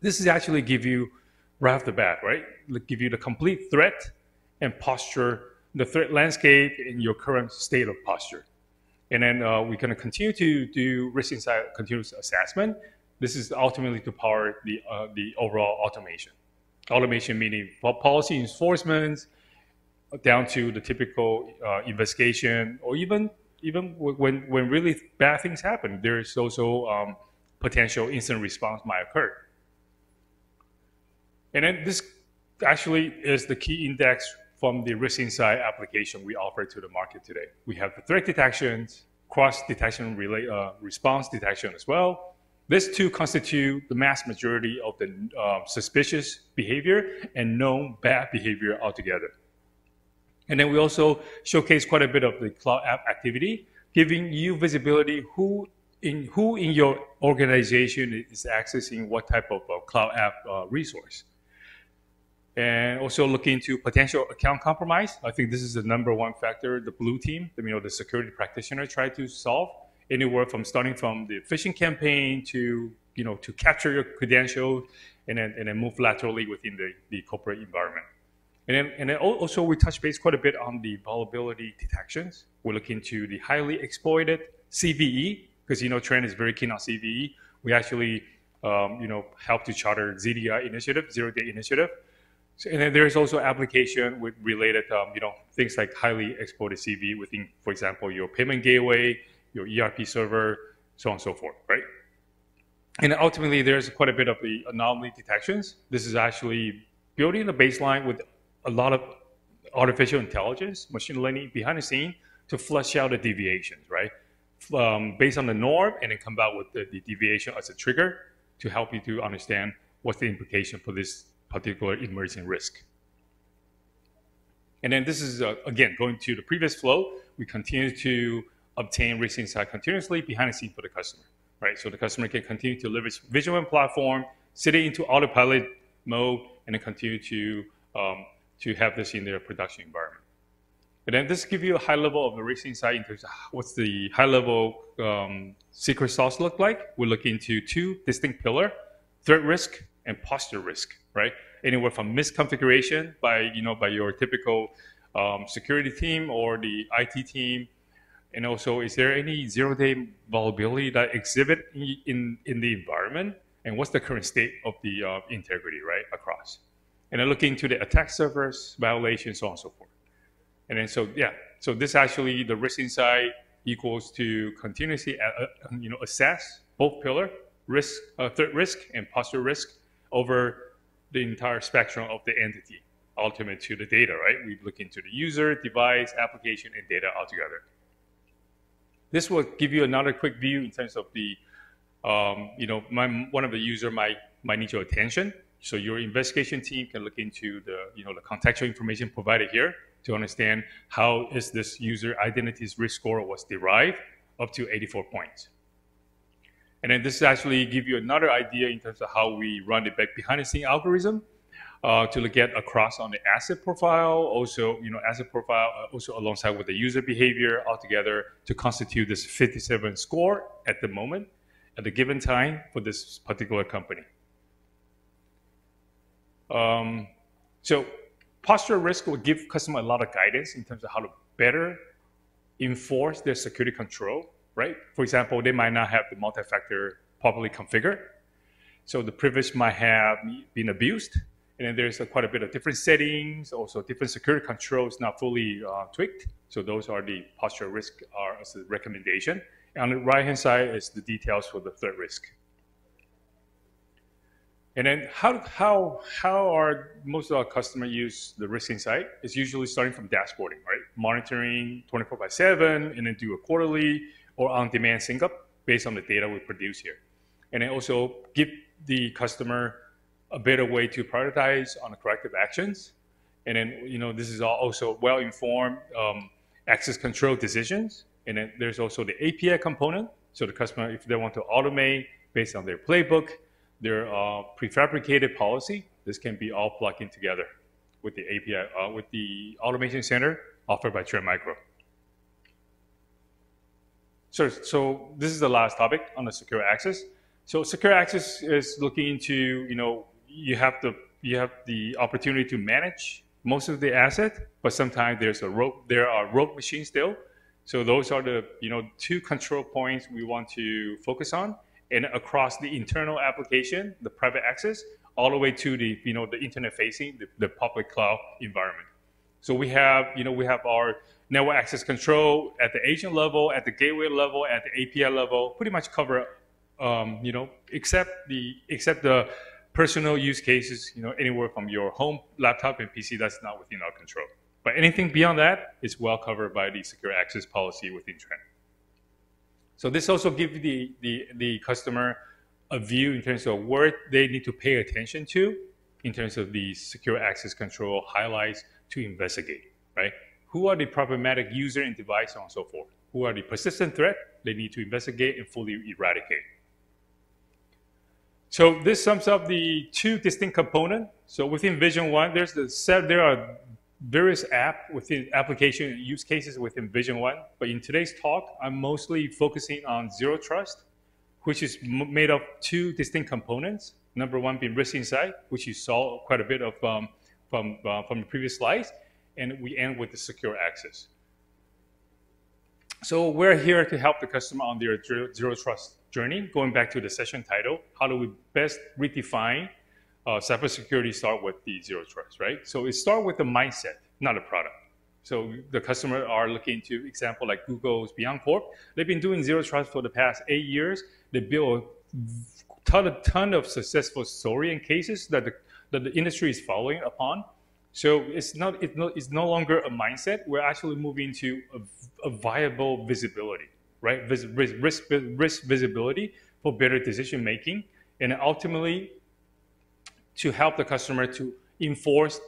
This is actually give you right off the bat, right? Give you the complete threat and posture, the threat landscape in your current state of posture. And then we're going to continue to do risk insight continuous assessment. This is ultimately to power the overall automation. Automation meaning policy enforcement down to the typical investigation, or even when really bad things happen, there is also potential incident response might occur. And then this actually is the key index from the risk insight application we offer to the market today. We have the threat detections, cross detection response detection as well. These two constitute the mass majority of the suspicious behavior and known bad behavior altogether. And then we also showcase quite a bit of the cloud app activity, giving you visibility who in your organization is accessing what type of cloud app resource. And also look into potential account compromise. I think this is the #1 factor the blue team, the security practitioner, try to solve. Anywhere from starting from the phishing campaign to to capture your credentials and then move laterally within the corporate environment. And then also we touch base quite a bit on the vulnerability detections. We look into the highly exploited CVE, because Trend is very keen on CVE. We actually help to charter ZDI initiative, Zero Day Initiative. So, and then there's also application with related things like highly exploited CVE within, for example, your payment gateway, your ERP server, so on and so forth, right? And ultimately, there's quite a bit of the anomaly detections. This is actually building a baseline with a lot of artificial intelligence, machine learning behind the scene to flush out the deviations, right? Based on the norm, and then come out with the deviation as a trigger to help you to understand what's the implication for this particular emerging risk. And then this is, again, going to the previous flow. We continue to obtain risk insight continuously behind the scene for the customer, right? So the customer can continue to leverage Vision One platform, set it into autopilot mode, and then continue to have this in their production environment. And then this gives you a high level of the risk insight in terms of what's the high level secret sauce look like. We look into two distinct pillars, threat risk and posture risk, right? Anywhere from misconfiguration by your typical security team or the IT team. And also, is there any zero-day vulnerability that exhibit in the environment? And what's the current state of the integrity, right, across? And then look into the attack surface, violations, so on and so forth. And then so this actually, the risk insight equals to continuously assess both pillar, risk, threat risk and posture risk over the entire spectrum of the entity, ultimate to the data, right? We look into the user, device, application, and data altogether. This will give you another quick view in terms of the, one of the user might need your attention. So your investigation team can look into the contextual information provided here to understand how is this user identity's risk score was derived up to 84 points. And then this actually give you another idea in terms of how we run the behind the scene algorithm to look at across on the asset profile, also asset profile also alongside with the user behavior altogether to constitute this 57 score at the moment, at the given time for this particular company. So posture risk will give customer a lot of guidance in terms of how to better enforce their security control, right? For example, they might not have the multi-factor properly configured. So the privilege might have been abused. And then there's quite a bit of different settings, also different security controls not fully tweaked. So those are the posture risk as a recommendation. And on the right-hand side is the details for the threat risk. And then how are most of our customers use the risk insight? It's usually starting from dashboarding, right? Monitoring 24/7, and then do a quarterly or on-demand sync up based on the data we produce here. And then also give the customer a better way to prioritize on the corrective actions. And then, this is also well-informed access control decisions. And then there's also the API component. So the customer, if they want to automate based on their playbook, their prefabricated policy, this can be all plugged in together with the API, with the automation center offered by Trend Micro. So this is the last topic on the secure access. So secure access is looking into, you have the opportunity to manage most of the asset, but sometimes there are rogue machines still. So those are the two control points we want to focus on, and across the internal application, the private access, all the way to the the internet facing the public cloud environment. So we have our network access control at the agent level, at the gateway level, at the API level, pretty much cover except the personal use cases, anywhere from your home laptop and PC that's not within our control. But anything beyond that is well covered by the secure access policy within Trend. So this also gives the customer a view in terms of where they need to pay attention to in terms of the secure access control highlights to investigate, right? Who are the problematic user and device, and so forth? Who are the persistent threat they need to investigate and fully eradicate? So this sums up the two distinct components. So within Vision One, there are various application use cases within Vision One. But in today's talk, I'm mostly focusing on Zero Trust, which is made of two distinct components. Number one being risk insight, which you saw quite a bit of from from the previous slides, and we end with the secure access. So we're here to help the customer on their zero trust journey. Going back to the session title, how do we best redefine cybersecurity? Start with the zero trust, right? So it starts with the mindset, not a product. So the customer are looking to example like Google's Beyond Corp. They've been doing zero trust for the past 8 years. They built a ton of successful story and cases that the industry is following upon. So it's no longer a mindset. We're actually moving to a viable visibility, right? Risk visibility for better decision making, and ultimately to help the customer to enforce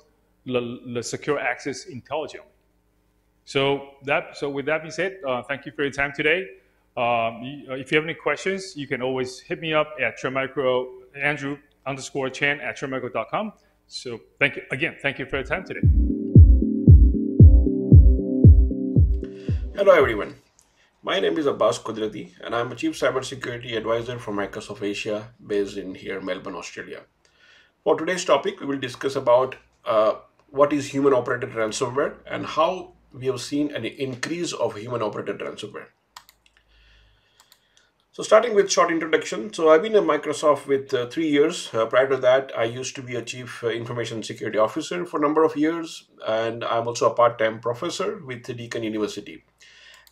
the secure access intelligently. So with that being said, thank you for your time today. If you have any questions, you can always hit me up at TrendMicro, Andrew_Chan@trendmicro.com. So thank you for your time today. Hello everyone. My name is Abbas Kudrati and I'm a Chief Cybersecurity Advisor for Microsoft Asia based in here, Melbourne, Australia. For today's topic, we will discuss about what is human-operated ransomware and how we have seen an increase of human-operated ransomware. So starting with short introduction. So I've been at Microsoft with 3 years. Prior to that, I used to be a Chief Information Security Officer for a number of years. And I'm also a part-time professor with Deakin University.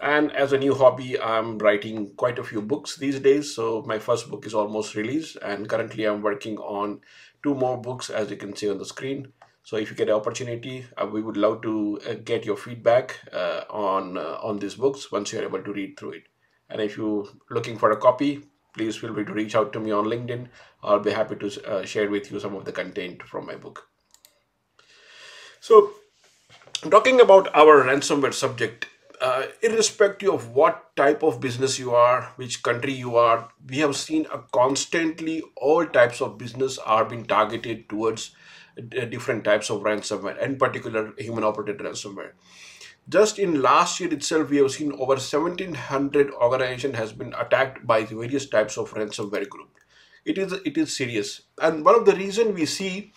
And as a new hobby, I'm writing quite a few books these days. So my first book is almost released. And currently I'm working on 2 more books, as you can see on the screen. So if you get an opportunity, we would love to get your feedback on these books once you're able to read through it. And if you're looking for a copy, please feel free to reach out to me on LinkedIn. I'll be happy to share with you some of the content from my book. So talking about our ransomware subject, irrespective of what type of business you are, which country you are, we have seen constantly all types of business are being targeted towards different types of ransomware, in particular human-operated ransomware. Just in last year itself, we have seen over 1,700 organizations has been attacked by the various types of ransomware group. It is serious. And one of the reasons we see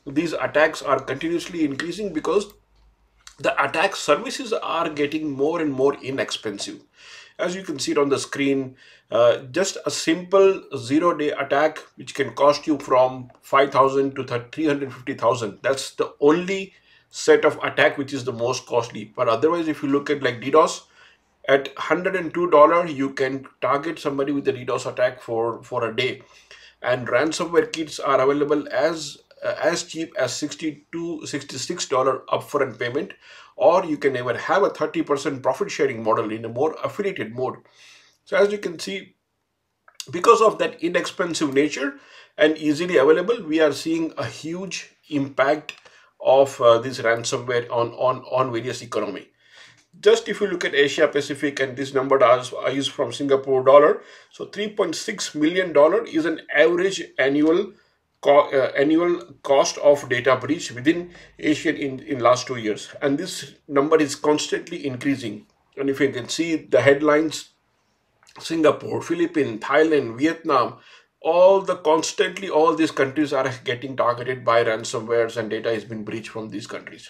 these attacks are continuously increasing because the attack services are getting more and more inexpensive. As you can see it on the screen, just a simple 0-day attack, which can cost you from 5,000 to 350,000. That's the only set of attack which is the most costly. But otherwise, if you look at like DDoS, at $102, you can target somebody with a DDoS attack for a day. And ransomware kits are available as cheap as $62, $66 upfront payment, or you can even have a 30% profit sharing model in a more affiliated mode. So as you can see, because of that inexpensive nature and easily available, we are seeing a huge impact of this ransomware on various economy. Just if you look at Asia Pacific, and this number is from Singapore dollar, so $3.6 million is an average annual cost of data breach within Asia in last 2 years, and this number is constantly increasing. And if you can see the headlines, Singapore, Philippines, Thailand, Vietnam, all these countries are getting targeted by ransomwares and data has been breached from these countries.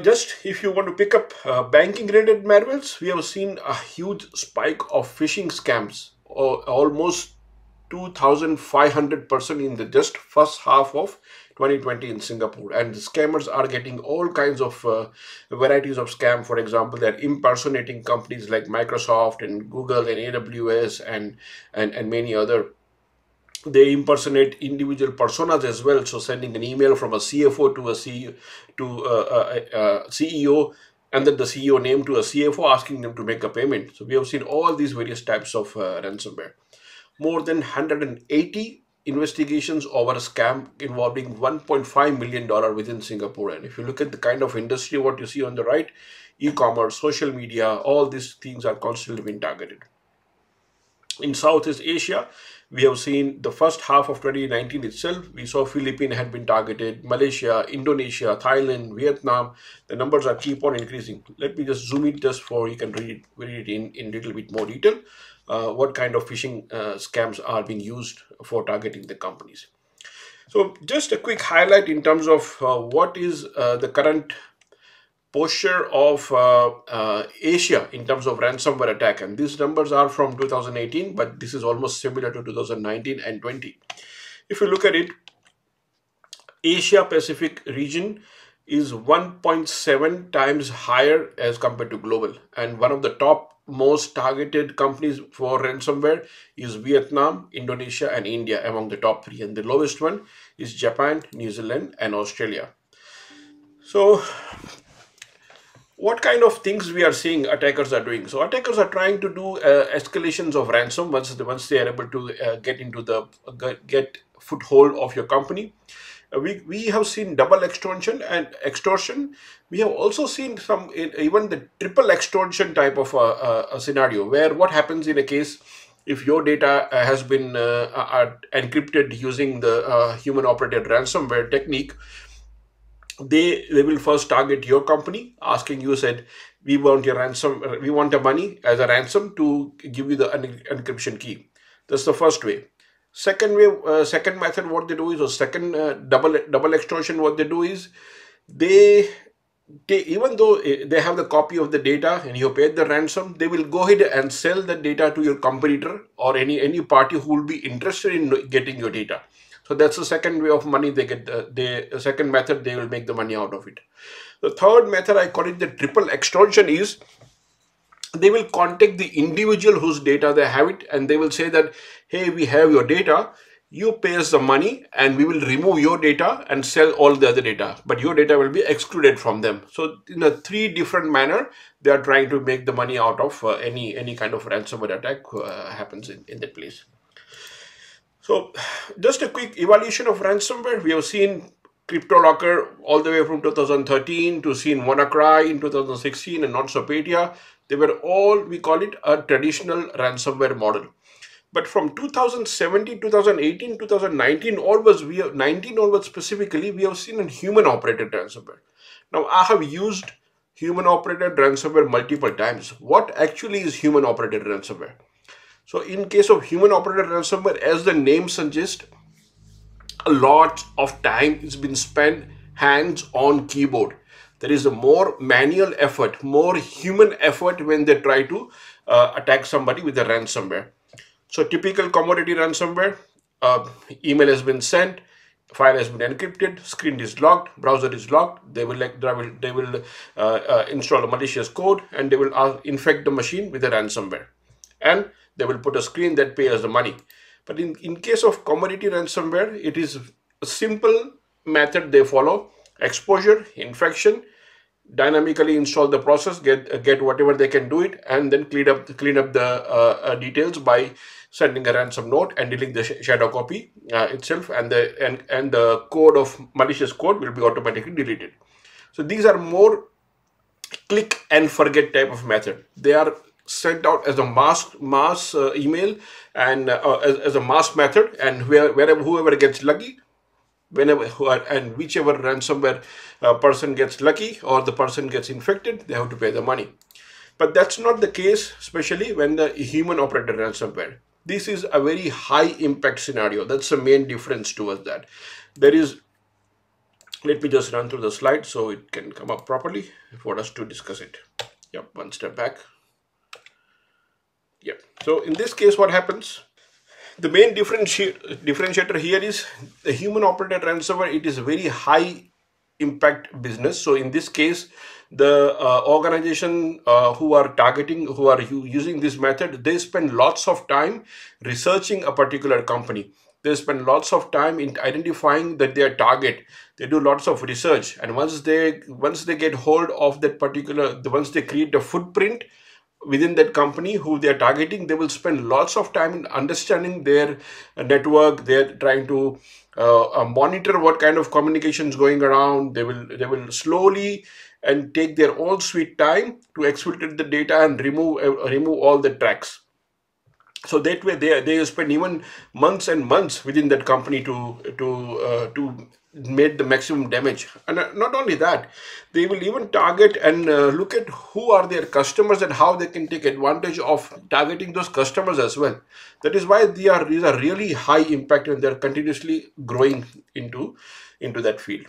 Just if you want to pick up banking related malwares, we have seen a huge spike of phishing scams, almost 2,500% in the just first half of 2020 in Singapore. And the scammers are getting all kinds of varieties of scam. For example, they're impersonating companies like Microsoft and Google and AWS and many other. They impersonate individual personas as well. So sending an email from a CFO to a CEO, and then the CEO name to a CFO asking them to make a payment. So we have seen all these various types of ransomware. More than 180 investigations over a scam involving $1.5 million within Singapore. And if you look at the kind of industry, what you see on the right, e-commerce, social media, all these things are constantly being targeted. In Southeast Asia, we have seen the first half of 2019 itself, we saw Philippines had been targeted, Malaysia, Indonesia, Thailand, Vietnam. The numbers are keep on increasing. Let me just zoom in just for you can read it in a little bit more detail. What kind of phishing scams are being used for targeting the companies. So just a quick highlight in terms of what is the current posture of Asia in terms of ransomware attack. And these numbers are from 2018, but this is almost similar to 2019 and 20. If you look at it, Asia Pacific region is 1.7 times higher as compared to global. And one of the top most targeted companies for ransomware is Vietnam, Indonesia, and India among the top 3. And the lowest one is Japan, New Zealand, and Australia. So what kind of things we are seeing attackers are doing? So attackers are trying to do escalations of ransom once they are able to get foothold of your company. We have seen double extortion and extortion. We have also seen some even the triple extortion type of a scenario, where what happens in a case if your data has been encrypted using the human operated ransomware technique. They will first target your company, asking you, said, we want your ransom, we want the money as a ransom to give you the encryption key. That's the first way. Second way, second method, what they do is, or second double extortion, what they do is, they even though they have the copy of the data and you paid the ransom, they will go ahead and sell the data to your competitor or any party who will be interested in getting your data. So that's the second way of money they get. The second method, they will make the money out of it. The third method, I call it the triple extortion, is they will contact the individual whose data they have it, and they will say that, hey, we have your data, you pay us the money and we will remove your data and sell all the other data, but your data will be excluded from them. So in a 3 different manner, they are trying to make the money out of any kind of ransomware attack happens in that place. So just a quick evaluation of ransomware. We have seen CryptoLocker all the way from 2013 to seen WannaCry in 2016 and NotSoPatia. They were all, we call it a traditional ransomware model. But from 2017, 2018, 2019 onwards, specifically, we have seen a human operated ransomware. Now I have used human operated ransomware multiple times. What actually is human operated ransomware? So in case of human operated ransomware, as the name suggests, a lot of time has been spent hands on keyboard. There is a more manual effort, more human effort when they try to attack somebody with a ransomware. So typical commodity ransomware, email has been sent, file has been encrypted, screen is locked, browser is locked. They will install a malicious code and they will infect the machine with a ransomware. And they will put a screen that pays the money. But in case of commodity ransomware, it is a simple method they follow: exposure, infection, dynamically install the process, get whatever they can do it, and then clean up the details by sending a ransom note and deleting the shadow copy itself, and the code of malicious code will be automatically deleted. So these are more click and forget type of method. They are sent out as a mass email and as a mass method, and whoever gets lucky, and whichever ransomware person gets lucky or the person gets infected, they have to pay the money. But that's not the case, especially when the human operated ransomware. This is a very high impact scenario. That's the main difference towards that. There is, let me just run through the slide so it can come up properly for us to discuss it. Yep, one step back. Yep. So in this case, what happens? The main differentiator here is the human operated ransomware. It is a very high impact business. So in this case, the organization who are using this method, they spend lots of time researching a particular company. They spend lots of time in identifying that their target. They do lots of research, and once they get hold of that particular, once they create a footprint within that company who they are targeting, they will spend lots of time in understanding their network. They're trying to monitor what kind of communication is going around. They will slowly and take their own sweet time to exfiltrate the data and remove all the tracks. So that way they spend even months and months within that company to make the maximum damage. And not only that, they will even target and look at who are their customers and how they can take advantage of targeting those customers as well. That is why these are really high impact, and they are continuously growing into that field.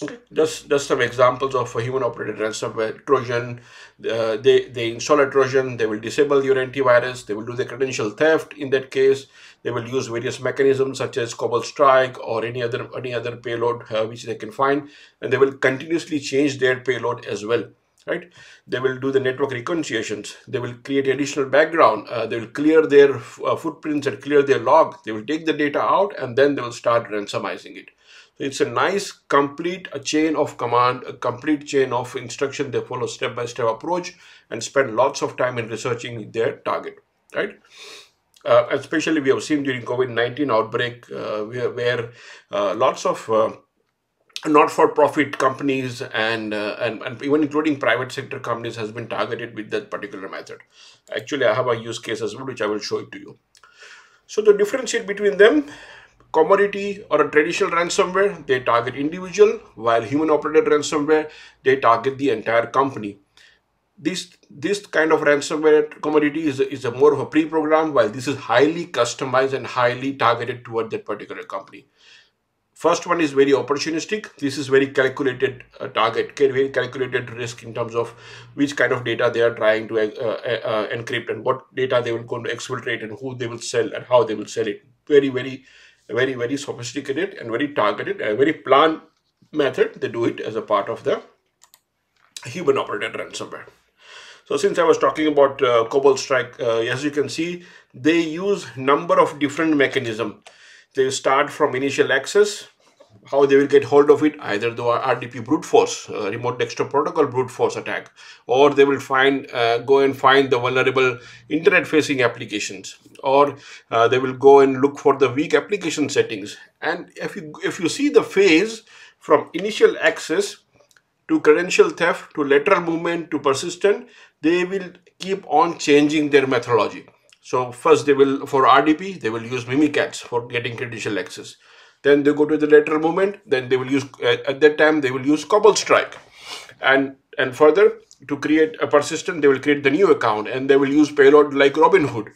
Okay, just some examples of a human-operated ransomware. Trojan, they install a Trojan, they will disable your antivirus, they will do the credential theft. In that case, they will use various mechanisms such as Cobalt Strike or any other payload which they can find, and they will continuously change their payload as well. Right? They will do the network reconciliations. They will create additional background. They will clear their footprints and clear their log. They will take the data out, and then they will start ransomizing it. So it's a nice complete chain of command, a complete chain of instruction. They follow step-by-step approach and spend lots of time in researching their target, right? Especially we have seen during COVID-19 outbreak where lots of not-for-profit companies and even including private sector companies has been targeted with that particular method. Actually, I have a use case as well, which I will show it to you. So to differentiate between them, commodity or a traditional ransomware, they target individual, while human-operated ransomware, they target the entire company. This kind of ransomware commodity is a more of a pre-programmed, while this is highly customized and highly targeted toward that particular company. First one is very opportunistic. This is very calculated target, very calculated risk in terms of which kind of data they are trying to encrypt and what data they will go to exfiltrate and who they will sell and how they will sell it. Very sophisticated and very targeted, a very planned method. They do it as a part of the human-operated ransomware. So since I was talking about Cobalt Strike, as you can see, they use number of different mechanisms. They start from initial access, how they will get hold of it, either the RDP brute force, remote desktop protocol brute force attack, or they will go and find the vulnerable internet-facing applications, or they will go and look for the weak application settings. And if you see the phase from initial access to credential theft to lateral movement to persistent, they will keep on changing their methodology. So first for RDP, they will use Mimikatz for getting credential access. Then they go to the lateral movement, then they will use, at that time, they will use Cobalt Strike. And further, to create a persistent, they will create the new account and they will use payload like Robinhood.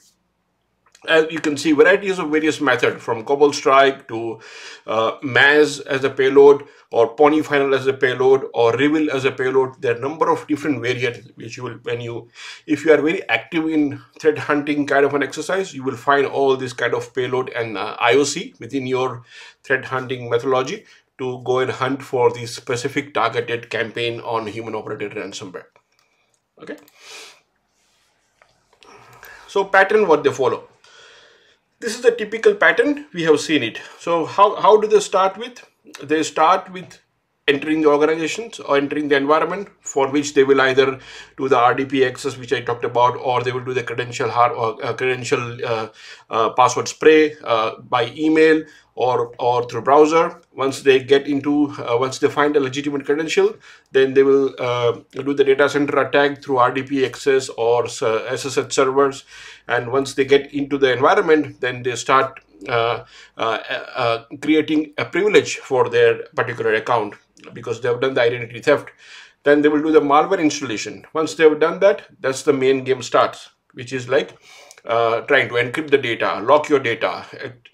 As you can see, varieties of various methods from Cobalt Strike to Maz as a payload, or Pony Final as a payload, or Reveal as a payload. There are a number of different variants which you will, if you are very active in threat hunting kind of an exercise, you will find all this kind of payload and IOC within your threat hunting methodology to go and hunt for the specific targeted campaign on human-operated ransomware. Okay. So pattern what they follow. This is the typical pattern. We have seen it. So how do they start with? They start with entering the organizations or entering the environment, for which they will either do the RDP access, which I talked about, or they will do the credential password spray by email or through browser. Once they get into, once they find a legitimate credential, then they will do the data center attack through RDP access or SSH servers. And once they get into the environment, then they start creating a privilege for their particular account because they have done the identity theft. Then they will do the malware installation. Once they have done that, that's the main game starts, which is like trying to encrypt the data, lock your data,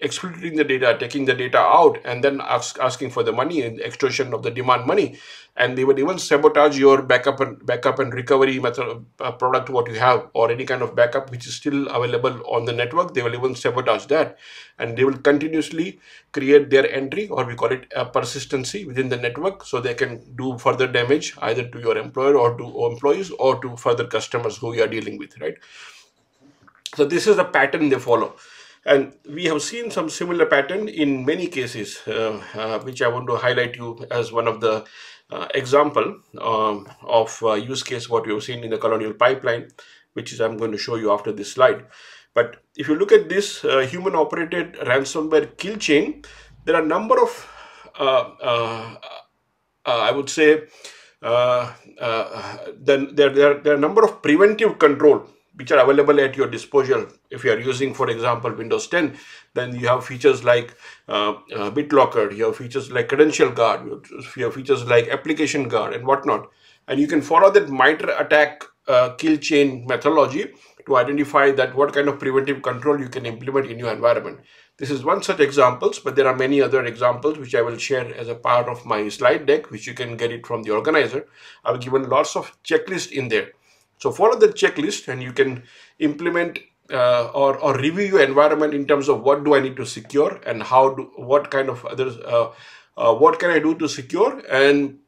exfiltrating the data, taking the data out, and then asking for the money and extortion of the demand money. And they will even sabotage your backup and recovery method product what you have, or any kind of backup which is still available on the network. They will even sabotage that, and they will continuously create their entry, or we call it a persistency within the network, so they can do further damage either to your employer or to employees or to further customers who you are dealing with, right? So this is the pattern they follow. And we have seen some similar pattern in many cases, which I want to highlight you as one of the example of use case what we have seen in the Colonial Pipeline, which is I'm going to show you after this slide. But if you look at this human-operated ransomware kill chain, there are a number of, I would say, there are a number of preventive control which are available at your disposal. If you are using, for example, Windows 10, then you have features like BitLocker, you have features like Credential Guard, you have features like Application Guard and whatnot. And you can follow that MITRE ATT&CK kill chain methodology to identify that what kind of preventive control you can implement in your environment. This is one such examples, but there are many other examples which I will share as a part of my slide deck, which you can get it from the organizer. I've given lots of checklists in there. So follow the checklist and you can implement or review your environment in terms of what do I need to secure and what kind of others, what can I do to secure, and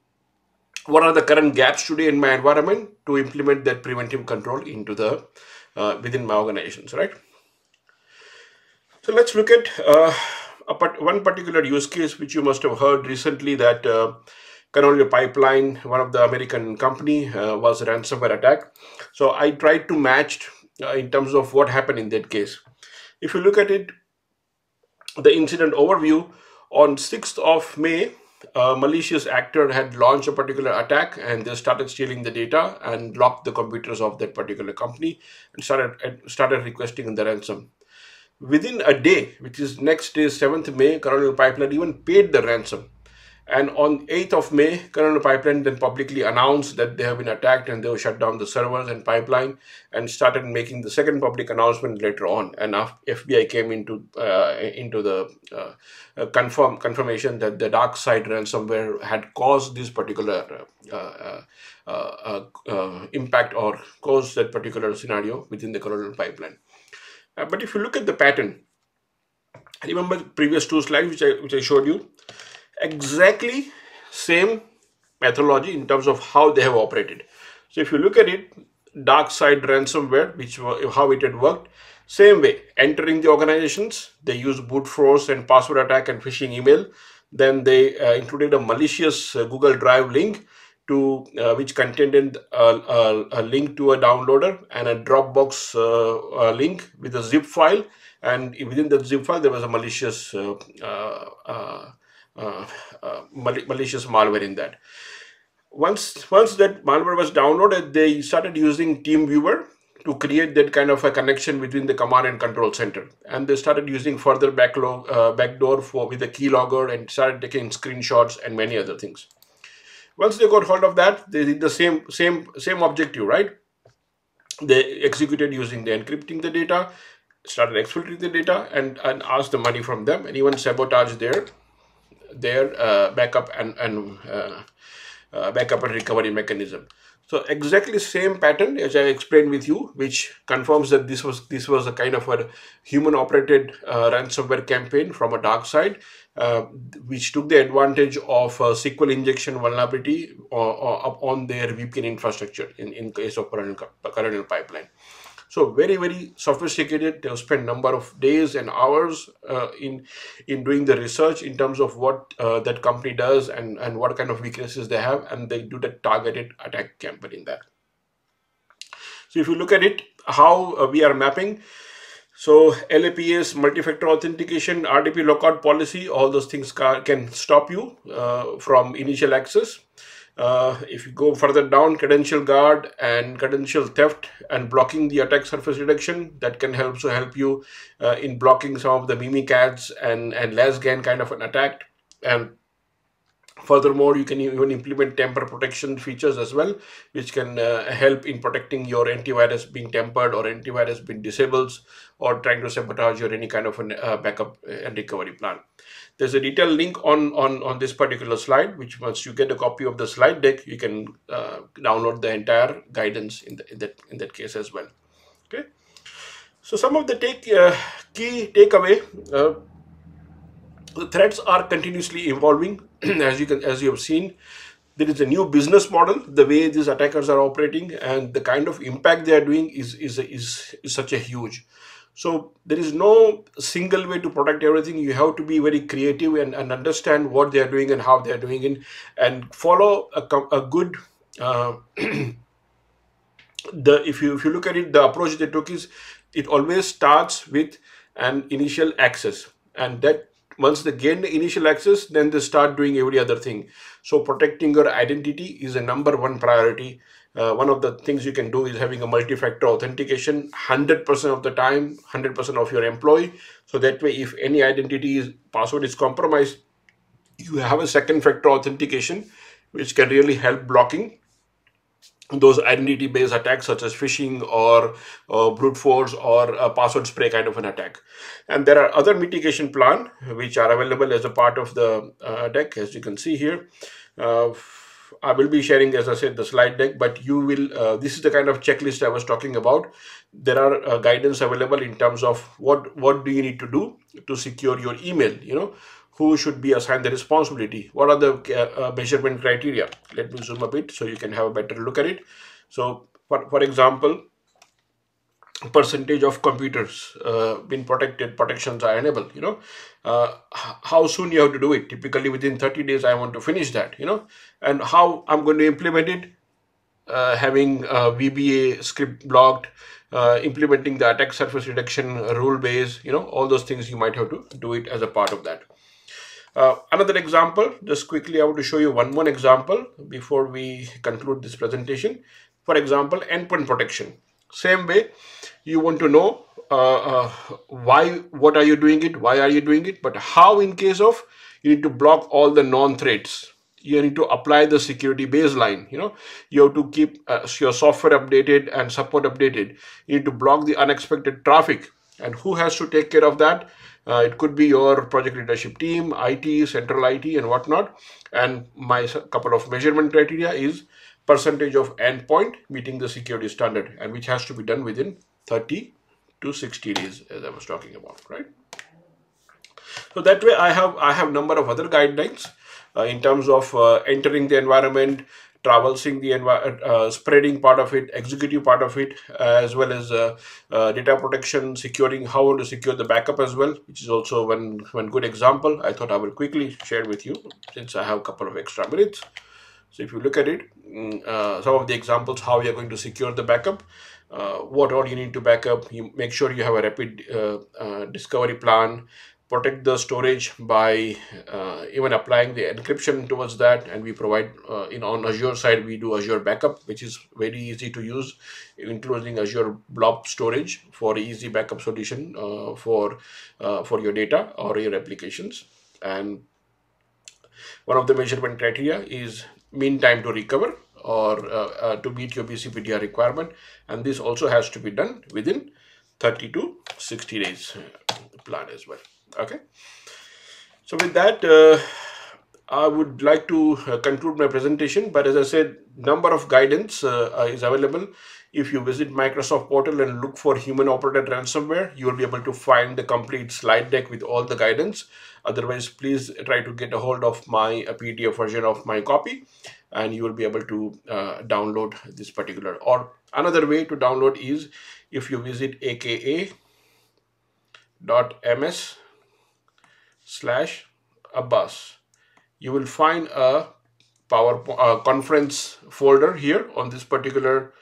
what are the current gaps today in my environment to implement that preventive control into the within my organizations, right? So let's look at one particular use case which you must have heard recently, that Canonical Pipeline, one of the American company, was a ransomware attack. So I tried to match in terms of what happened in that case. If you look at it, the incident overview, on 6th of May, a malicious actor had launched a particular attack and they started stealing the data and locked the computers of that particular company and started requesting the ransom. Within a day, which is next day, 7th May, Canonical Pipeline even paid the ransom. And on 8th of May, Canonical Pipeline then publicly announced that they have been attacked and they will shut down the servers and pipeline, and started making the second public announcement later on. And FBI came into the confirmation that the dark side ransomware had caused this particular impact or caused that particular scenario within the Canonical Pipeline. But if you look at the pattern, remember the previous two slides which I showed you, exactly same methodology in terms of how they have operated. So if you look at it, dark side ransomware, how it had worked, same way, entering the organizations, they use brute force and password attack and phishing email. Then they included a malicious Google Drive link to which contained a link to a downloader and a Dropbox link with a zip file, and within that zip file there was a malicious malicious malware in that. Once that malware was downloaded, they started using TeamViewer to create that kind of a connection between the command and control center, and they started using further backdoor with a keylogger and started taking screenshots and many other things. Once they got hold of that, they did the same objective, right? They executed using the encrypting the data, started exfiltrating the data, and asked the money from them, and even sabotaged their backup and recovery mechanism. So exactly same pattern as I explained with you, which confirms that this was a kind of a human operated ransomware campaign from a dark side, which took the advantage of SQL injection vulnerability on their VPN infrastructure in case of Canonical Pipeline. So very, very sophisticated. They have spent number of days and hours in doing the research in terms of what that company does and what kind of weaknesses they have, and they do the targeted attack campaign in that. So if you look at it, how we are mapping, so LAPS, multi-factor authentication, RDP lockout policy, all those things can stop you from initial access. If you go further down, credential guard and credential theft and blocking the attack surface reduction, that can also help you in blocking some of the mimikatz and LASGAN kind of an attack. And furthermore, you can even implement tamper protection features as well, which can help in protecting your antivirus being tampered or antivirus being disabled or trying to sabotage your any kind of a backup and recovery plan. There's a detailed link on this particular slide, which once you get a copy of the slide deck, you can download the entire guidance in that case as well. Okay. So some of the key takeaway. The threats are continuously evolving. As you have seen, there is a new business model, the way these attackers are operating, and the kind of impact they are doing is such a huge. So there is no single way to protect everything. You have to be very creative and understand what they are doing and how they are doing it, and follow a good. If you look at it, the approach they took is it always starts with an initial access, and that Once they gain the initial access, then they start doing every other thing. So protecting your identity is a #1 priority. One of the things you can do is having a multi-factor authentication 100% of the time, 100% of your employee. So that way, if any password is compromised, you have a second factor authentication, which can really help blocking those identity-based attacks such as phishing or brute force or a password spray kind of an attack. And there are other mitigation plans which are available as a part of the deck, as you can see here. I will be sharing, as I said, the slide deck, but you will, this is the kind of checklist I was talking about. There are guidance available in terms of what do you need to do to secure your email, who should be assigned the responsibility, what are the measurement criteria. Let me zoom a bit so you can have a better look at it. So for example, percentage of computers being protections are enabled, how soon you have to do it. Typically within 30 days I want to finish that, and how I'm going to implement it, having VBA script blocked, implementing the attack surface reduction rule base, all those things you might have to do it as a part of that. Another example, just quickly I want to show you one more example before we conclude this presentation. For example, endpoint protection. Same way, you want to know what are you doing it, why are you doing it, but how in case of you need to block all the non-threats. You need to apply the security baseline. You have to keep your software updated and support updated. You need to block the unexpected traffic. And who has to take care of that? It could be your project leadership team, IT, central IT, and whatnot. And my couple of measurement criteria is percentage of endpoint meeting the security standard, and which has to be done within 30 to 60 days, as I was talking about, right? So that way, I have number of other guidelines in terms of entering the environment, traversing the spreading part of it, executive part of it, as well as data protection, securing, how to secure the backup as well, which is also one good example. I thought I will quickly share with you since I have a couple of extra minutes. So if you look at it, some of the examples how you are going to secure the backup, what all you need to back up, you make sure you have a rapid discovery plan, protect the storage by even applying the encryption towards that, and we provide on Azure side we do Azure backup, which is very easy to use, including Azure blob storage for easy backup solution for your data or your applications. And one of the measurement criteria is mean time to recover or to meet your BCPDR requirement, and this also has to be done within 30 to 60 days plan as well. Okay, so with that I would like to conclude my presentation, but as I said, number of guidance is available. If you visit Microsoft portal and look for human operated ransomware, you will be able to find the complete slide deck with all the guidance. Otherwise, please try to get a hold of my PDF version of my copy, and you will be able to download this particular. Or another way to download is if you visit aka.ms/Abbas. You will find a conference folder here on this particular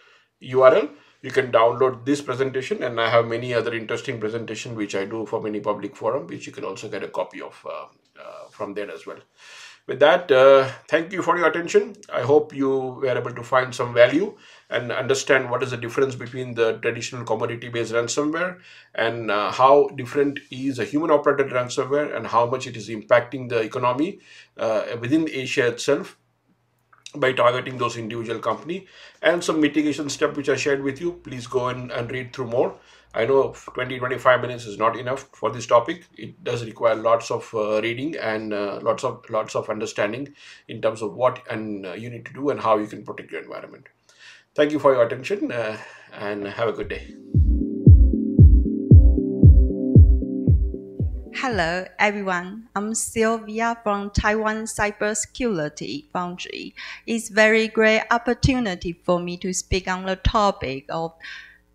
URL. You can download this presentation, and I have many other interesting presentations which I do for many public forum, which you can also get a copy of from there as well. With that, thank you for your attention. I hope you were able to find some value and understand what is the difference between the traditional commodity-based ransomware and how different is a human-operated ransomware and how much it is impacting the economy within Asia itself by targeting those individual company, and some mitigation steps which I shared with you. Please go in and read through more. I know 20-25 minutes is not enough for this topic. It does require lots of reading and lots of understanding in terms of what you need to do and how you can protect your environment. Thank you for your attention and have a good day. Hello everyone, I'm Sylvia from Taiwan Cybersecurity Foundry. It's very great opportunity for me to speak on the topic of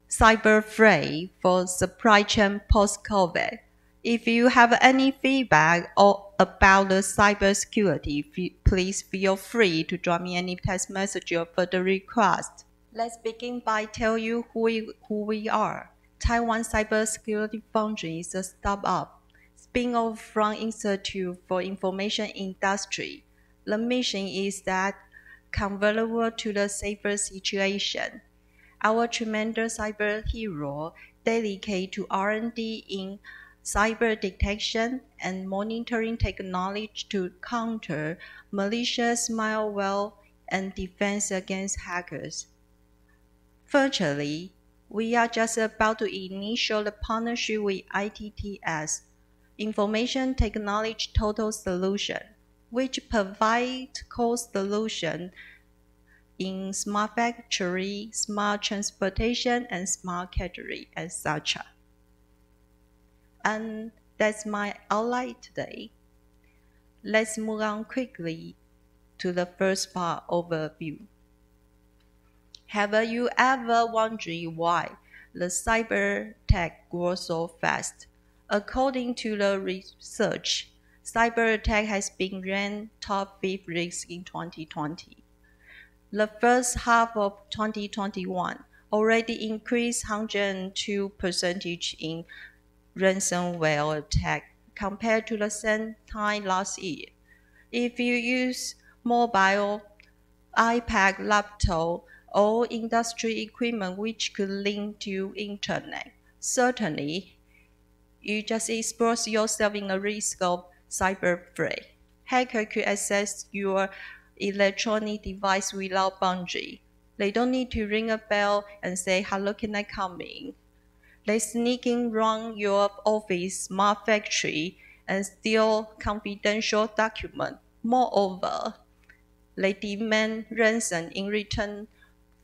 cyber threat for supply chain post-COVID. If you have any feedback about the cybersecurity, please feel free to drop me any text message or further request. Let's begin by telling you who we are. Taiwan Cybersecurity Foundry is a startup spin-off from Institute for Information Industry. The mission is that convertible to the safer situation. Our tremendous cyber hero dedicated to R&D in cyber detection and monitoring technology to counter malicious malware and defense against hackers. Virtually, we are just about to initiate a partnership with ITTS, Information Technology Total Solution, which provides core solutions in smart factory, smart transportation, and smart catering, etc. And that's my outline today. Let's move on quickly to the first part overview. Have you ever wondered why the cyber tech grows so fast? According to the research, cyber attack has been ranked top 5 risk in 2020. The first half of 2021 already increased 102% in ransomware attack compared to the same time last year. If you use mobile, iPad, laptop, or industry equipment which could link to internet, certainly you just expose yourself in a risk of cyber threat. Hacker could access your electronic device without boundary. They don't need to ring a bell and say, "Hello, can I come in?" They sneak in around your office, smart factory, and steal confidential documents. Moreover, they demand ransom in return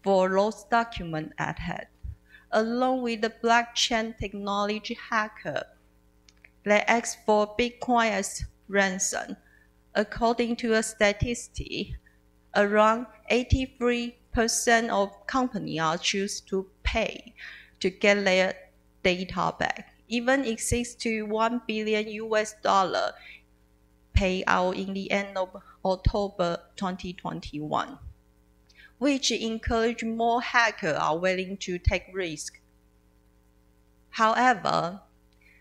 for those documents at hand. Along with the blockchain technology hacker, they ask for Bitcoin as ransom. According to a statistic, around 83% of companies are choose to pay to get their data back. Even exists to $1 billion payout in the end of October 2021, which encourage more hackers are willing to take risks. However,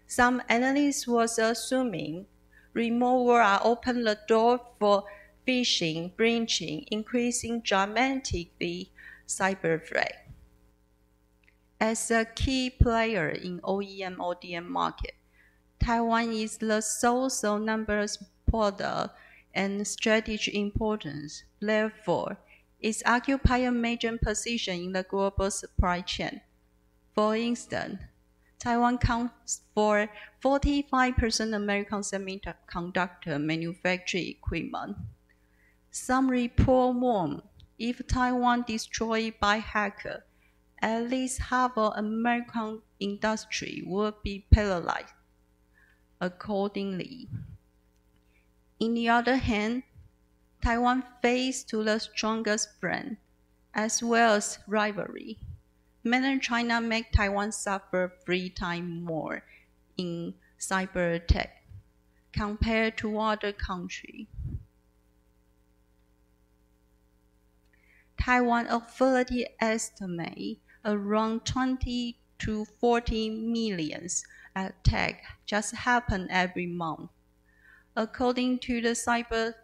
some analysts was assuming remote work open the door for phishing, breaching, increasing dramatically cyber threat. As a key player in OEM ODM market, Taiwan is the source of numerous products and strategic importance. Therefore, it occupies a major position in the global supply chain. For instance, Taiwan accounts for 45% American semiconductor manufacturing equipment. Some report warn if Taiwan destroyed by hacker, at least half of American industry will be paralyzed. Accordingly, on the other hand, Taiwan faced to the strongest brand as well as rivalry. Mainland China make Taiwan suffer 3 times more in cyber attack compared to other countries. Taiwan authorities estimate around 20 to 40 million attacks just happen every month. According to the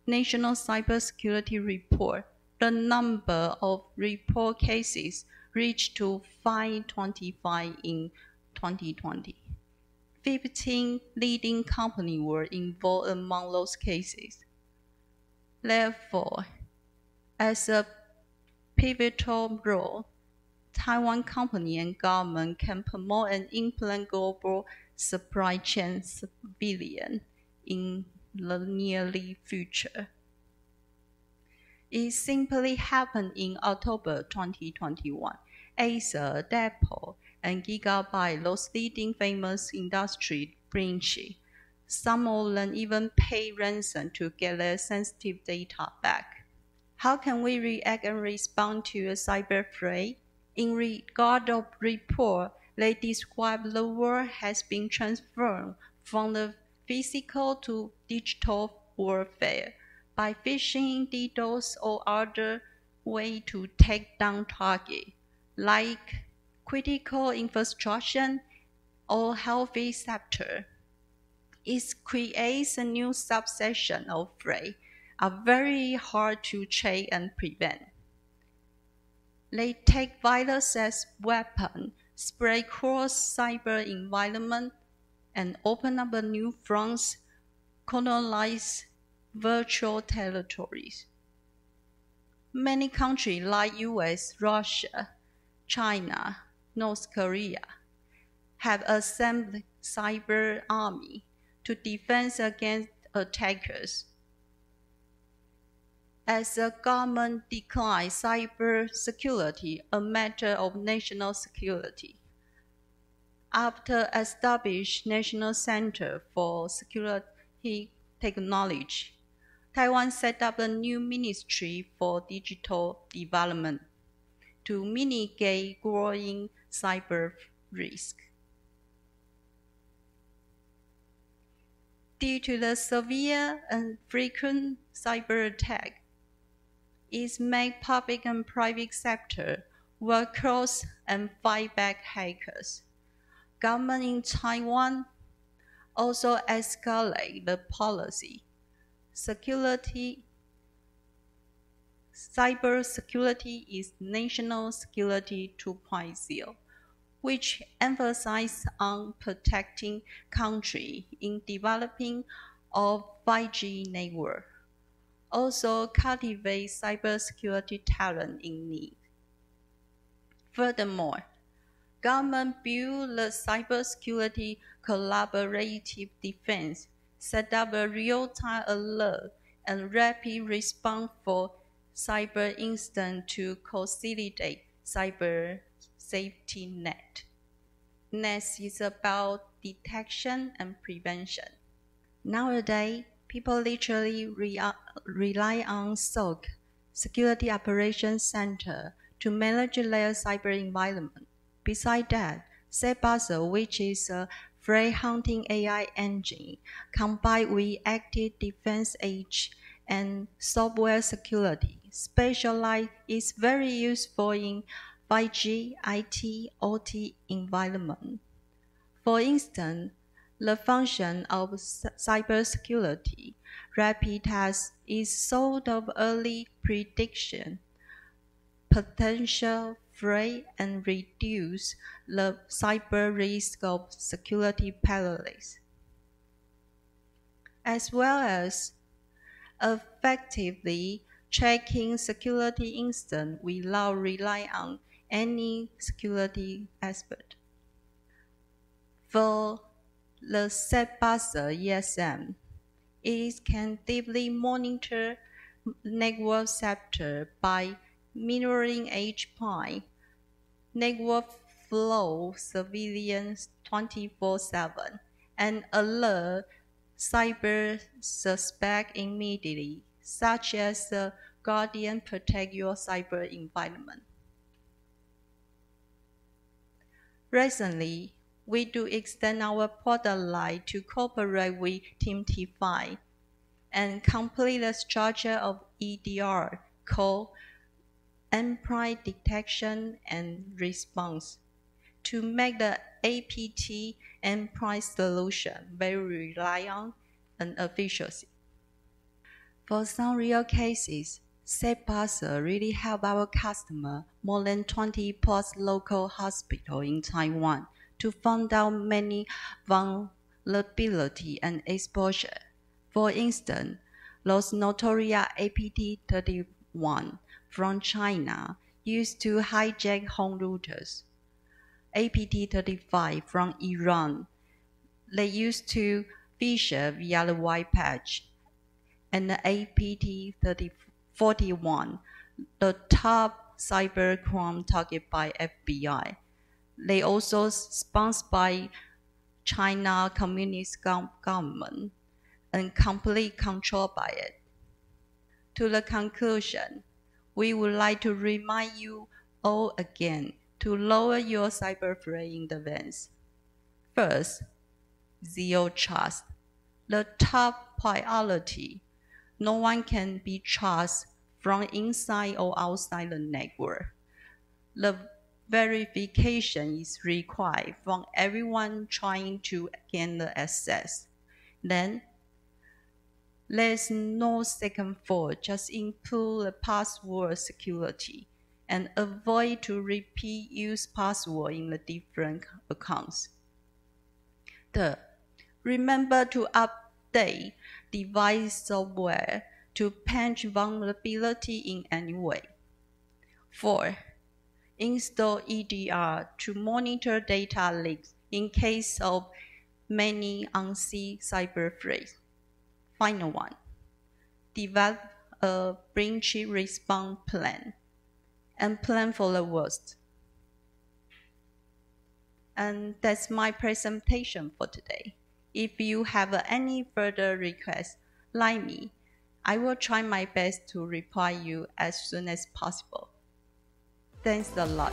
National Cybersecurity Report, the number of report cases reached to 525 in 2020. 15 leading companies were involved among those cases. Therefore, as a pivotal role, Taiwan company and government can promote and implement global supply chain surveillance in the near future. It simply happened in October 2021. Acer, Dell, and Gigabyte, those leading famous industry branches, some of them even pay ransom to get their sensitive data back. How can we react and respond to a cyber threat? In regard of report, they describe the world has been transformed from the physical to digital warfare by phishing, DDoS, or other way to take down targets, like critical infrastructure or healthy sector. It creates a new subsection of threats are very hard to check and prevent. They take virus as weapon, spread across cyber environment, and open up a new fronts, colonize virtual territories. Many countries like US, Russia, China, North Korea have assembled cyber army to defend against attackers. As the government declines cybersecurity a matter of national security, after established National Center for Security Technology, Taiwan set up a new Ministry for Digital Development to mitigate growing cyber risk. Due to the severe and frequent cyber attack, it makes public and private sector work close and fight back hackers. Government in Taiwan also escalate the policy. Cybersecurity is national security 2.0, which emphasizes on protecting country in developing of 5G network. Also cultivate cybersecurity talent in need. Furthermore, government build the cybersecurity collaborative defense, set up a real-time alert and rapid response for cyber incident to consolidate cyber safety net. Next is about detection and prevention. Nowadays, people literally rely on SOC, Security Operations Center, to manage their cyber environment. Besides that, SYSCOM, which is a threat hunting AI engine, combined with active defense edge and software security, specialized is very useful in 5G, IT, OT environment. For instance, the function of cybersecurity rapid test is sort of early prediction, potential threat, and reduce the cyber risk of security paralysis, as well as effectively checking security incidents without relying on any security expert. For the SYSCOM ESM, it can deeply monitor network sector by mirroring edge point, network flow surveillance 24/7, and alert cyber suspect immediately, such as the Guardian protect your cyber environment. Recently, we do extend our product line to cooperate with Team T5 and complete the structure of EDR called Endpoint Detection and Response to make the APT endpoint solution very reliable and efficiency. For some real cases, SYSCOM really help our customer, more than 20 plus local hospitals in Taiwan, to find out many vulnerability and exposure. For instance, those notorious APT31 from China used to hijack home routers. APT35 from Iran, they used to phishing via the white patch. And the APT41, the top cybercrime target by FBI. They also sponsored by China Communist government and complete controlled by it. To the conclusion, we would like to remind you all again to lower your cyber threat in advance. First, zero trust, the top priority. No one can be trusted from inside or outside the network. The verification is required from everyone trying to gain the access. Then, there's no second thought, just improve the password security and avoid to repeat use password in the different accounts. Third, remember to update device software to patch vulnerability in any way. Fourth, install EDR to monitor data leaks in case of many unseen cyber threats. Final one, develop a breach response plan and plan for the worst. And that's my presentation for today. If you have any further requests, like me, I will try my best to reply you as soon as possible. Thanks a lot.